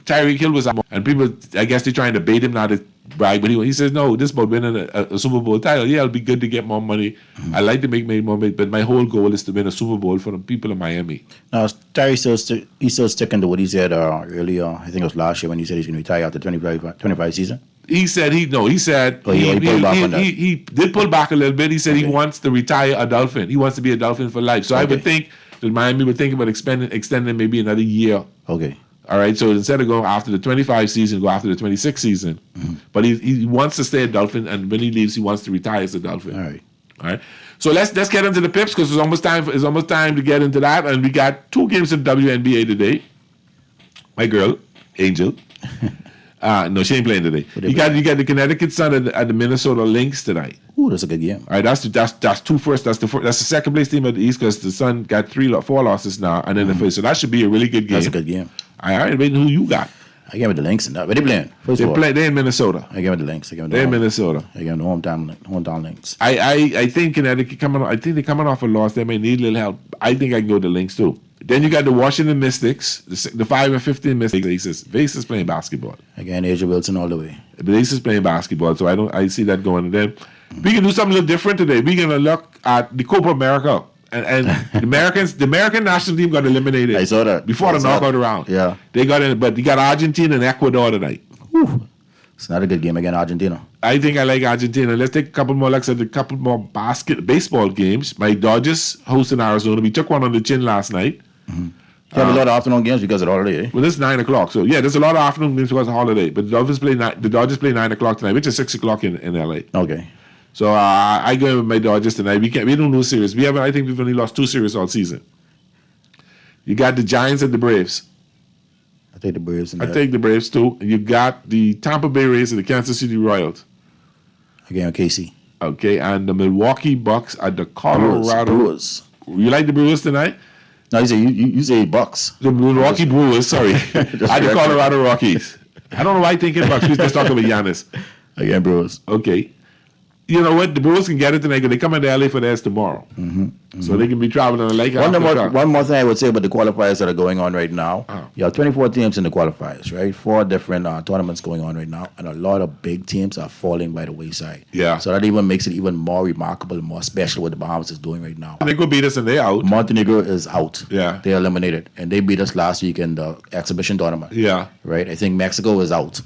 Tyreek Hill was out, and people, I guess they're trying to bait him now to brag, but he says no. This is about winning a Super Bowl title. Yeah, it'll be good to get more money. I like to make more money, but my whole goal is to win a Super Bowl for the people of Miami. Now, Terry he's still sticking to what he said earlier. I think it was last year when he said he's going to retire after 25 season. He said he did pull back a little bit. He said he wants to retire a Dolphin. He wants to be a Dolphin for life. So I would think that Miami would think about extending maybe another year. Okay. All right. So instead of going after the 25 season, go after the 26 season. But he wants to stay a Dolphin, and when he leaves, he wants to retire as a Dolphin. All right. So let's get into the Pips because it's almost time to get into that, and we got 2 games in WNBA today. My girl, Angel. No, she ain't playing today. You got the Connecticut Sun at the Minnesota Lynx tonight. Ooh, that's a good game. All right, that's two first. That's the second place team at the East because the Sun got 4 losses now, and then the first. So that should be a really good game. That's a good game. All right, wait, who you got? I gave it the Lynx and that. Where they playing? They're in Minnesota. I gave it the Lynx. They're in Minnesota. I gave them the hometown Lynx. I think Connecticut I think they're coming off a loss. They may need a little help. I think I can go to the Lynx too. Then you got the Washington Mystics, the 5-15 Mystics. Vase is playing basketball. Again, Asia Wilson all the way. Vase is playing basketball, so I see that going. And then we can do something a little different today. We're gonna look at the Copa America. And the American national team got eliminated. I saw that before the knockout round. Yeah, they got in, but you got Argentina and Ecuador tonight. Whew. It's not a good game against Argentina. I think I like Argentina. Let's take a couple more looks at a couple more baseball games. My Dodgers hosting Arizona. We took one on the chin last night. You have a lot of afternoon games because of the holiday. Well, it's 9 o'clock. So yeah, there's a lot of afternoon games because of the holiday. But the Dodgers play 9 o'clock tonight, which is 6 o'clock in LA. Okay. So I go with my Dodgers tonight. We don't lose series. I think we've only lost 2 series all season. You got the Giants and the Braves. I take the Braves. I take the Braves too. And you got the Tampa Bay Rays and the Kansas City Royals. Again, KC. Okay, and the Milwaukee Bucks at the Colorado Brewers. You like the Brewers tonight? No, you say Bucks. The Milwaukee Brewers, sorry. At the Colorado Rockies. I don't know why I'm thinking Bucks. We just talking about Giannis. Again, Brewers. Okay. You know what? The Brewers can get it tonight because they come into LA for theirs tomorrow. So they can be traveling on the lake. One more thing I would say about the qualifiers that are going on right now. You have 24 teams in the qualifiers, right? 4 different tournaments going on right now, and a lot of big teams are falling by the wayside. Yeah. So that even makes it even more remarkable and more special what the Bahamas is doing right now. Montenegro beat us and they're out. Montenegro is out. Yeah. They're eliminated. And they beat us last week in the exhibition tournament. Yeah. Right? I think Mexico is out.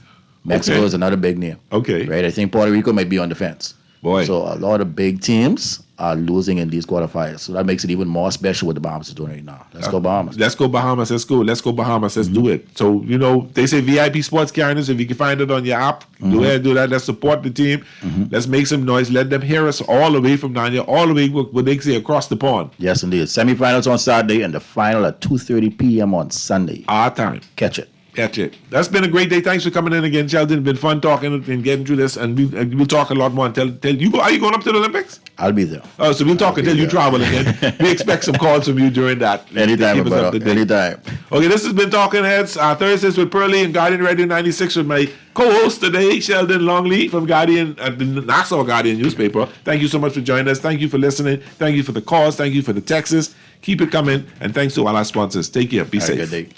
Mexico is another big name. Okay. Right? I think Puerto Rico might be on the fence. Boy. So a lot of big teams are losing in these qualifiers. So that makes it even more special what the Bahamas is doing right now. Let's go Bahamas. Let's go Bahamas. Let's go. Let's go Bahamas. Let's do it. So, you know, they say VIP Sports Carriers. If you can find it on your app, go ahead and do that. Let's support the team. Let's make some noise. Let them hear us all the way from down here, all the way what they say across the pond. Yes, indeed. Semifinals on Saturday and the final at 2:30 p.m. on Sunday. Our time. Catch it. Catch it. That's been a great day. Thanks for coming in again, Sheldon. It's been fun talking and getting through this, and we'll talk a lot more. And tell you, are you going up to the Olympics? I'll be there. Oh, so we'll talk until you travel again. We expect some calls from you during that. Anytime, brother. Anytime. Okay, this has been Talking Heads, Thursdays with Pearlie and Guardian Radio 96 with my co-host today, Sheldon Longley from Guardian, the Nassau Guardian newspaper. Thank you so much for joining us. Thank you for listening. Thank you for the calls. Thank you for the texts. Keep it coming. And thanks to all our sponsors. Take care. Be safe. Have a good day.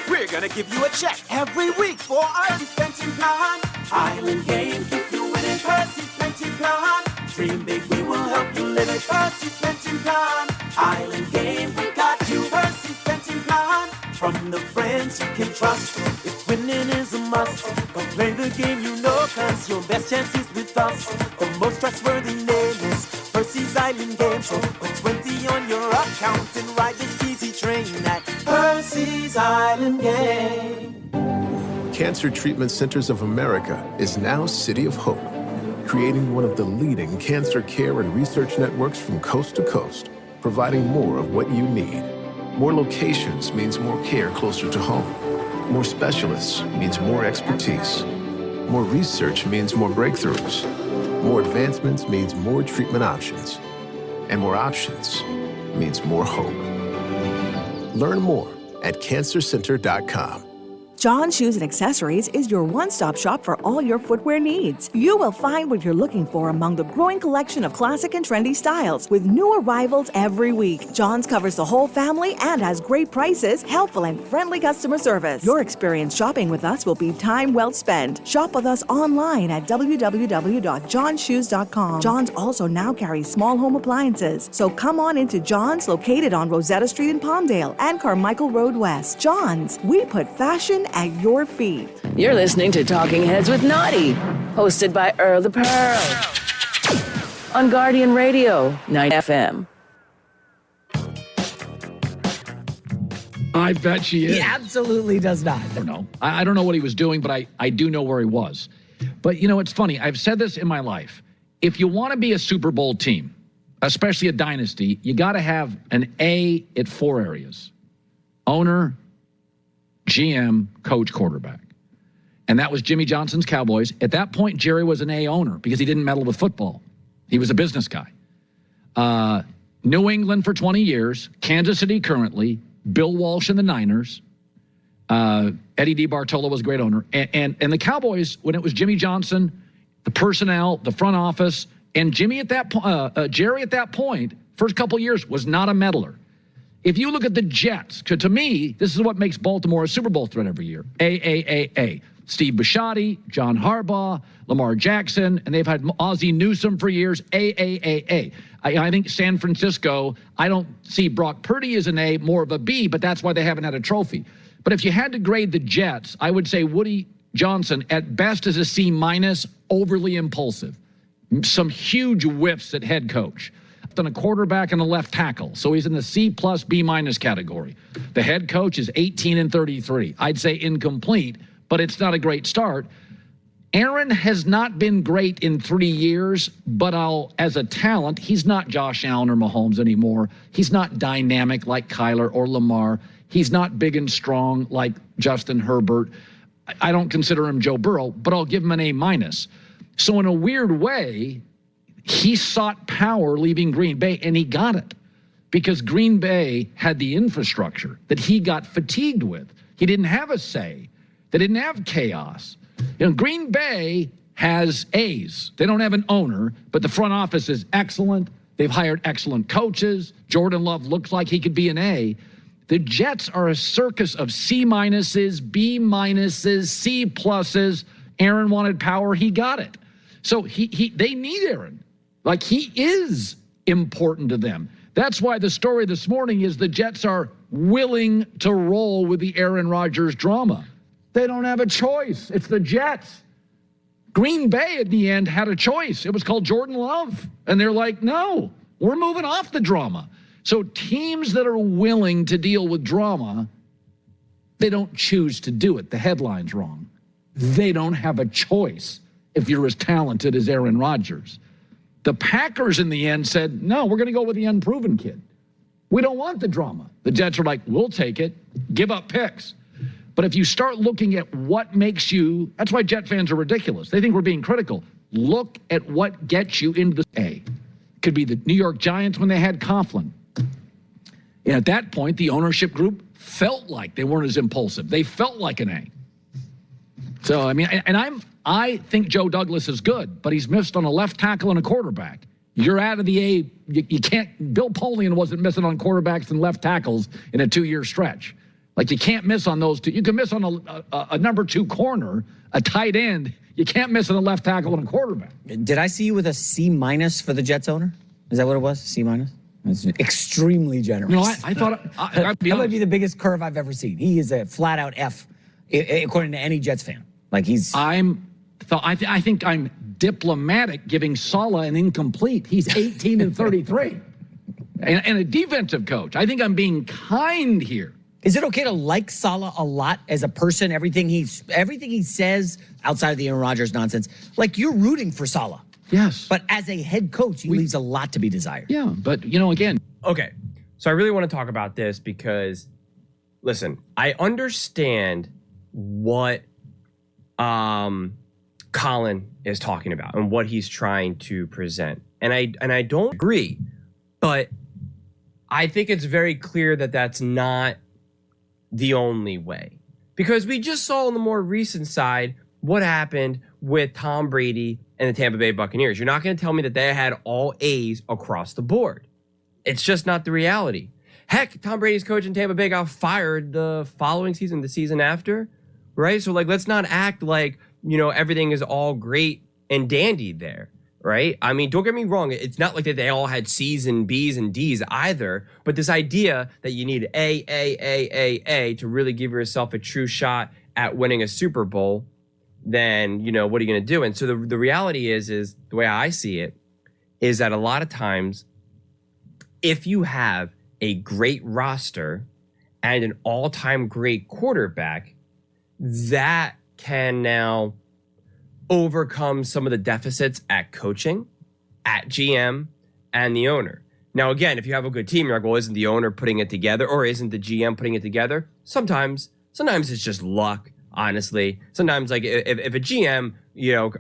We're gonna give you a check every week for our pension plan. Island Game, keep you winning Percy's pension plan. Dream big, we will help you live it. Percy's pension plan. Island Game, we got you. Percy's pension plan. From the friends you can trust. If winning is a must, come play the game you know, cause your best chance is with us. The most trustworthy name is Percy's Island Game. So put 20 on your account and ride this easy train at Percy's Island Game. Cancer Treatment Centers of America is now City of Hope, creating one of the leading cancer care and research networks from coast to coast, providing more of what you need. More locations means more care closer to home. More specialists means more expertise. More research means more breakthroughs. More advancements means more treatment options. And more options means more hope. Learn more at cancercenter.com. John Shoes and Accessories is your one-stop shop for all your footwear needs. You will find what you're looking for among the growing collection of classic and trendy styles with new arrivals every week. John's covers the whole family and has great prices, helpful and friendly customer service. Your experience shopping with us will be time well spent. Shop with us online at www.johnshoes.com. John's also now carries small home appliances, so come on into John's, located on Rosetta Street in Palmdale and Carmichael Road West. John's, we put fashion at your feet. You're listening to Talking Heads with Naughty, hosted by Earl the Pearl. On Guardian Radio, 9 FM. I bet she is. He absolutely does not. I don't know. I don't know what he was doing, but I do know where he was. But, you know, it's funny. I've said this in my life. If you want to be a Super Bowl team, especially a dynasty, you got to have an A at 4 areas. Owner, GM, coach, quarterback. And that was Jimmy Johnson's Cowboys. At that point, Jerry was an A owner because he didn't meddle with football. He was a business guy. New England for 20 years, Kansas City currently, Bill Walsh in the Niners, Eddie DiBartolo was a great owner. And the Cowboys, when it was Jimmy Johnson, the personnel, the front office, and Jerry at that point, first couple years, was not a meddler. If you look at the Jets, to me, this is what makes Baltimore a Super Bowl threat every year. A. Steve Bisciotti, John Harbaugh, Lamar Jackson, and they've had Ozzie Newsome for years. A. I think San Francisco, I don't see Brock Purdy as an A, more of a B, but that's why they haven't had a trophy. But if you had to grade the Jets, I would say Woody Johnson at best is a C-, overly impulsive. Some huge whiffs at head coach. On a quarterback and a left tackle. So he's in the C+, B- category. The head coach is 18-33. I'd say incomplete, but it's not a great start. Aaron has not been great in 3 years, but as a talent, he's not Josh Allen or Mahomes anymore. He's not dynamic like Kyler or Lamar. He's not big and strong like Justin Herbert. I don't consider him Joe Burrow, but I'll give him an A-. So in a weird way, he sought power leaving Green Bay, and he got it because Green Bay had the infrastructure that he got fatigued with. He didn't have a say. They didn't have chaos. Green Bay has A's. They don't have an owner, but the front office is excellent. They've hired excellent coaches. Jordan Love looks like he could be an A. The Jets are a circus of C-, B-, C+. Aaron wanted power. He got it. So they need Aaron. Like, he is important to them. That's why the story this morning is the Jets are willing to roll with the Aaron Rodgers drama. They don't have a choice. It's the Jets. Green Bay, at the end, had a choice. It was called Jordan Love. And they're like, no, we're moving off the drama. So teams that are willing to deal with drama, they don't choose to do it. The headline's wrong. They don't have a choice if you're as talented as Aaron Rodgers. The Packers, in the end, said, no, we're going to go with the unproven kid. We don't want the drama. The Jets are like, we'll take it. Give up picks. But if you start looking at what makes you, that's why Jet fans are ridiculous. They think we're being critical. Look at what gets you into the A. Could be the New York Giants when they had Coughlin. And at that point, the ownership group felt like they weren't as impulsive. They felt like an A. So, I mean, I think Joe Douglas is good, but he's missed on a left tackle and a quarterback. You're out of the A. You can't, Bill Polian wasn't missing on quarterbacks and left tackles in a 2-year stretch. Like, you can't miss on those two. You can miss on a number 2 corner, a tight end. You can't miss on a left tackle and a quarterback. Did I see you with a C- for the Jets owner? Is that what it was? C-? That's extremely generous. No, I thought that might be the biggest curve I've ever seen. He is a flat out F, according to any Jets fan. Like, he's. I think I'm diplomatic giving Saleh an incomplete. He's 18 and 33, and a defensive coach. I think I'm being kind here. Is it okay to like Saleh a lot as a person? Everything he says outside of the Aaron Rodgers nonsense, like, you're rooting for Saleh. Yes. But as a head coach, he leaves a lot to be desired. Yeah, but, again. Okay, so I really want to talk about this because, listen, I understand what Colin is talking about and what he's trying to present. And I don't agree, but I think it's very clear that that's not the only way. Because we just saw on the more recent side what happened with Tom Brady and the Tampa Bay Buccaneers. You're not going to tell me that they had all A's across the board. It's just not the reality. Heck, Tom Brady's coach in Tampa Bay got fired the following season, the season after, right? So, like, let's not act like, everything is all great and dandy there, right? I mean, don't get me wrong. It's not like that they all had C's and B's and D's either, but this idea that you need A to really give yourself a true shot at winning a Super Bowl, then, what are you going to do? And so the reality is the way I see it is that a lot of times, if you have a great roster and an all-time great quarterback, that can now overcome some of the deficits at coaching, at GM, and the owner. Now, again, if you have a good team, you're like, well, isn't the owner putting it together, or isn't the GM putting it together? Sometimes it's just luck, honestly. Sometimes, like, if a GM,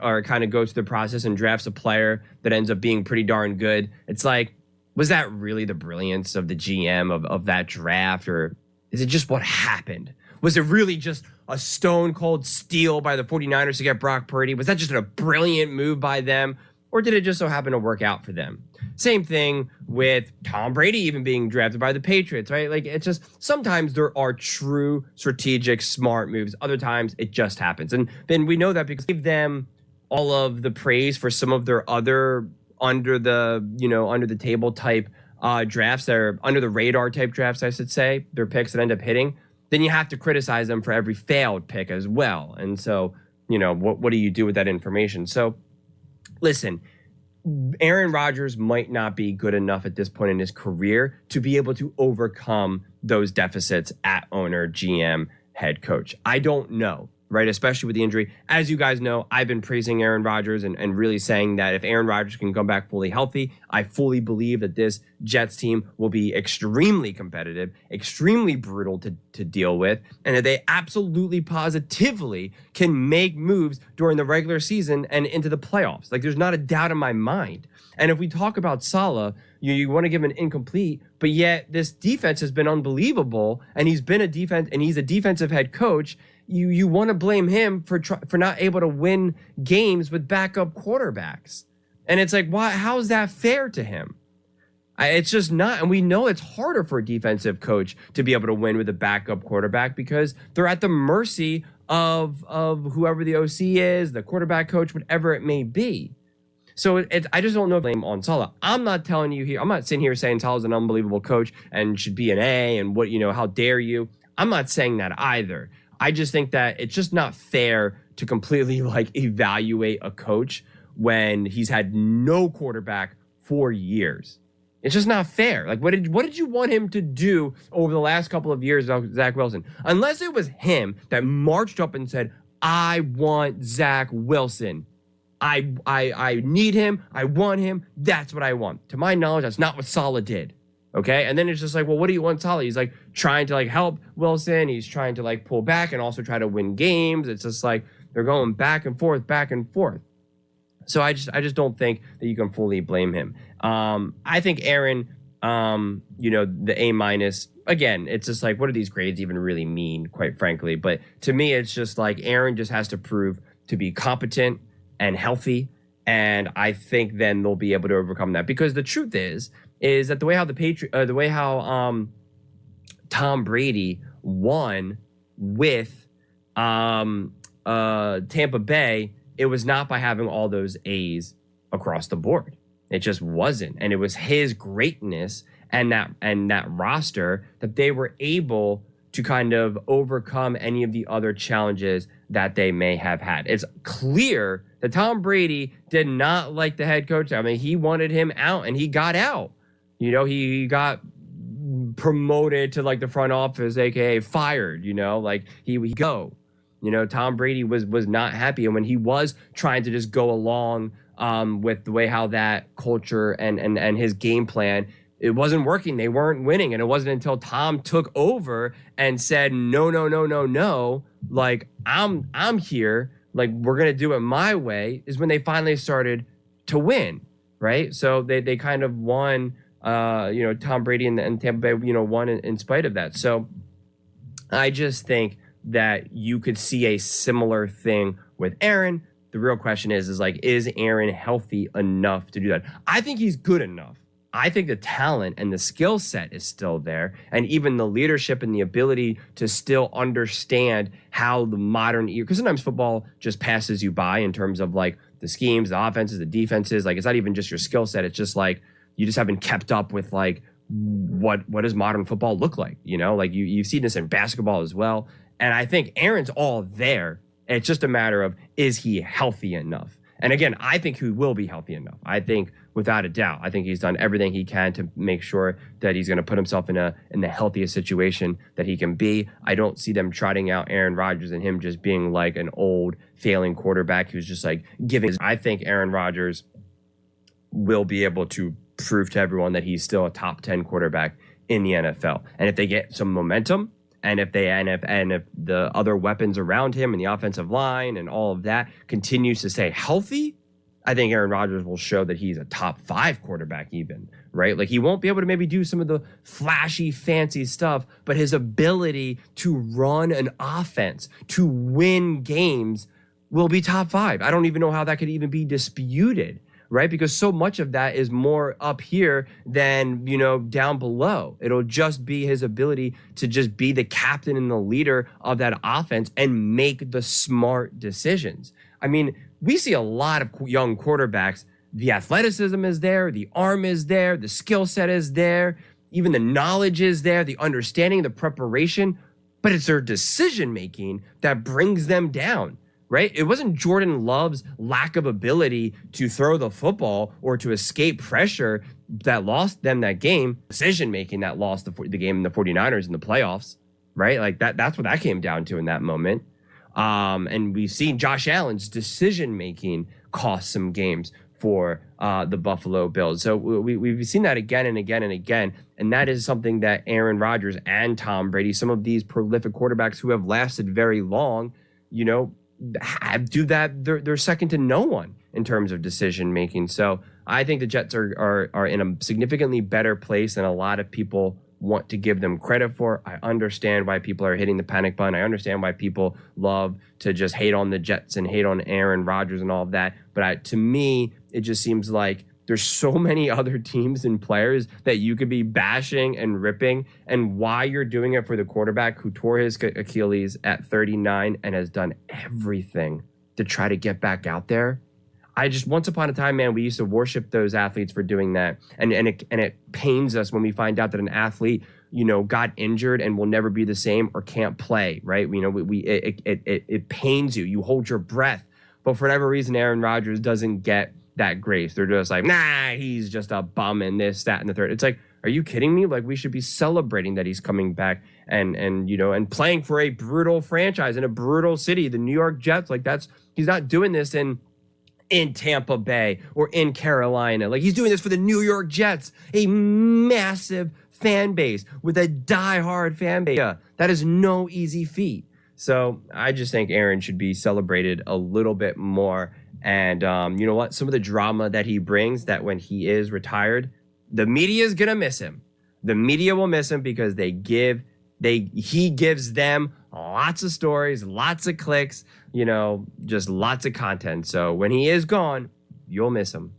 or kind of goes through the process and drafts a player that ends up being pretty darn good, it's like, was that really the brilliance of the GM of that draft, or is it just what happened? Was it really just a stone cold steal by the 49ers to get Brock Purdy? Was that just a brilliant move by them? Or did it just so happen to work out for them? Same thing with Tom Brady even being drafted by the Patriots, right? Like, it's just, sometimes there are true strategic, smart moves. Other times it just happens. And then we know that because we give them all of the praise for some of their other under the table type drafts, that are under the radar type drafts, I should say, their picks that end up hitting, then you have to criticize them for every failed pick as well. And so, what do you do with that information? So, listen, Aaron Rodgers might not be good enough at this point in his career to be able to overcome those deficits at owner, GM, head coach. I don't know, right? Especially with the injury. As you guys know, I've been praising Aaron Rodgers and really saying that if Aaron Rodgers can come back fully healthy, I fully believe that this Jets team will be extremely competitive, extremely brutal to deal with, and that they absolutely positively can make moves during the regular season and into the playoffs. Like, there's not a doubt in my mind. And if we talk about Saleh, you want to give him an incomplete, but yet this defense has been unbelievable, and he's a defensive head coach. You want to blame him for not able to win games with backup quarterbacks. And it's like, why? How is that fair to him? It's just not. And we know it's harder for a defensive coach to be able to win with a backup quarterback because they're at the mercy of whoever the OC is, the quarterback coach, whatever it may be. So I just don't know if blame on Saleh. I'm not telling you here. I'm not sitting here saying Saleh's an unbelievable coach and should be an A and how dare you. I'm not saying that either. I just think that it's just not fair to completely evaluate a coach when he's had no quarterback for years. It's just not fair. Like, what did you want him to do over the last couple of years of Zach Wilson? Unless it was him that marched up and said, I want Zach Wilson. I need him. I want him. That's what I want. To my knowledge, that's not what Saleh did. Okay. And then it's just like, well, what do you want Saleh? He's trying to help Wilson. He's trying to pull back and also try to win games. It's just they're going back and forth. So I just don't think that you can fully blame him. I think Aaron, the A-, again, it's just what do these grades even really mean, quite frankly? But to me, it's just Aaron just has to prove to be competent and healthy, and I think then they'll be able to overcome that. Because the truth is that the way how Tom Brady won with Tampa Bay, it was not by having all those A's across the board. It just wasn't, and it was his greatness and that roster that they were able to kind of overcome any of the other challenges that they may have had. It's clear that Tom Brady did not like the head coach. I mean, he wanted him out, and he got out. He got promoted to the front office, aka fired. He go. Tom Brady was not happy, and when he was trying to just go along with the way how that culture and his game plan, it wasn't working. They weren't winning. And it wasn't until Tom took over and said, no, I'm here. We're going to do it my way, is when they finally started to win. Right. So they kind of won, Tom Brady and Tampa Bay, won in spite of that. So I just think that you could see a similar thing with Aaron. The real question is Aaron healthy enough to do that? I think he's good enough. I think the talent and the skill set is still there, and even the leadership and the ability to still understand how the modern era, because sometimes football just passes you by in terms of the schemes, the offenses, the defenses. It's not even just your skill set. It's just you just haven't kept up with what does modern football look like? You've seen this in basketball as well. And I think Aaron's all there. It's just a matter of, is he healthy enough? And again, I think he will be healthy enough. I think, without a doubt, I think he's done everything he can to make sure that he's going to put himself in the healthiest situation that he can be. I don't see them trotting out Aaron Rodgers and him just being an old failing quarterback who's just giving. I think Aaron Rodgers will be able to prove to everyone that he's still a top 10 quarterback in the NFL. And if they get some momentum, and if the other weapons around him and the offensive line and all of that continues to stay healthy, I think Aaron Rodgers will show that he's a top 5 quarterback even, right? He won't be able to maybe do some of the flashy, fancy stuff, but his ability to run an offense, to win games, will be top 5. I don't even know how that could even be disputed, right? Because so much of that is more up here than, down below. It'll just be his ability to just be the captain and the leader of that offense and make the smart decisions. I mean, we see a lot of young quarterbacks. The athleticism is there, the arm is there, the skill set is there, even the knowledge is there, the understanding, the preparation, but it's their decision making that brings them down. Right? It wasn't Jordan Love's lack of ability to throw the football or to escape pressure that lost them that game. Decision making that lost the game in the 49ers in the playoffs. Right? That's what that came down to in that moment. And we've seen Josh Allen's decision making cost some games for the Buffalo Bills. So we've seen that again and again and again. And that is something that Aaron Rodgers and Tom Brady, some of these prolific quarterbacks who have lasted very long, do that. They're second to no one in terms of decision making. So I think the Jets are in a significantly better place than a lot of people want to give them credit for. I understand why people are hitting the panic button. I understand why people love to just hate on the Jets and hate on Aaron Rodgers and all of that. But to me, it just seems like there's so many other teams and players that you could be bashing and ripping, and why you're doing it for the quarterback who tore his Achilles at 39 and has done everything to try to get back out there. Once upon a time, man, we used to worship those athletes for doing that. And it pains us when we find out that an athlete, got injured and will never be the same or can't play, right? It pains you. You hold your breath. But for whatever reason, Aaron Rodgers doesn't get that grace. They're just like, nah, he's just a bum and this, that, and the third. It's like, are you kidding me? Like, we should be celebrating that he's coming back and playing for a brutal franchise in a brutal city, the New York Jets. Like, he's not doing this in Tampa Bay or in Carolina. Like, he's doing this for the New York Jets, a massive fan base with a diehard fan base. Yeah, that is no easy feat. So I just think Aaron should be celebrated a little bit more. And you know what? Some of the drama that he brings, that when he is retired, the media is going to miss him. The media will miss him because he gives them lots of stories, lots of clicks, just lots of content. So when he is gone, you'll miss him.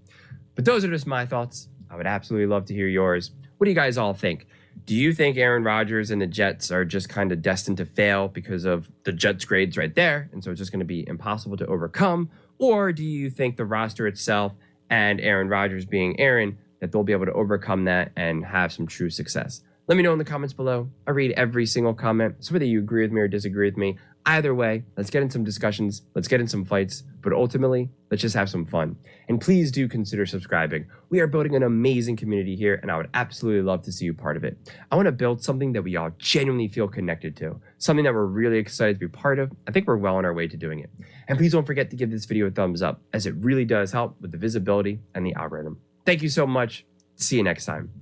But those are just my thoughts. I would absolutely love to hear yours. What do you guys all think? Do you think Aaron Rodgers and the Jets are just kind of destined to fail because of the Jets grades right there, and so it's just going to be impossible to overcome? Or do you think the roster itself and Aaron Rodgers being Aaron, that they'll be able to overcome that and have some true success? Let me know in the comments below. I read every single comment. So whether you agree with me or disagree with me, either way, let's get in some discussions. Let's get in some fights. But ultimately, let's just have some fun. And please do consider subscribing. We are building an amazing community here, and I would absolutely love to see you part of it. I want to build something that we all genuinely feel connected to, something that we're really excited to be part of. I think we're well on our way to doing it. And please don't forget to give this video a thumbs up, as it really does help with the visibility and the algorithm. Thank you so much. See you next time.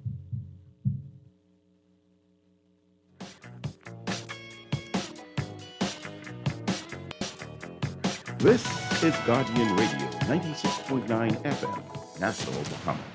This is Guardian Radio, 96.9 FM, Nassau, Bahamas.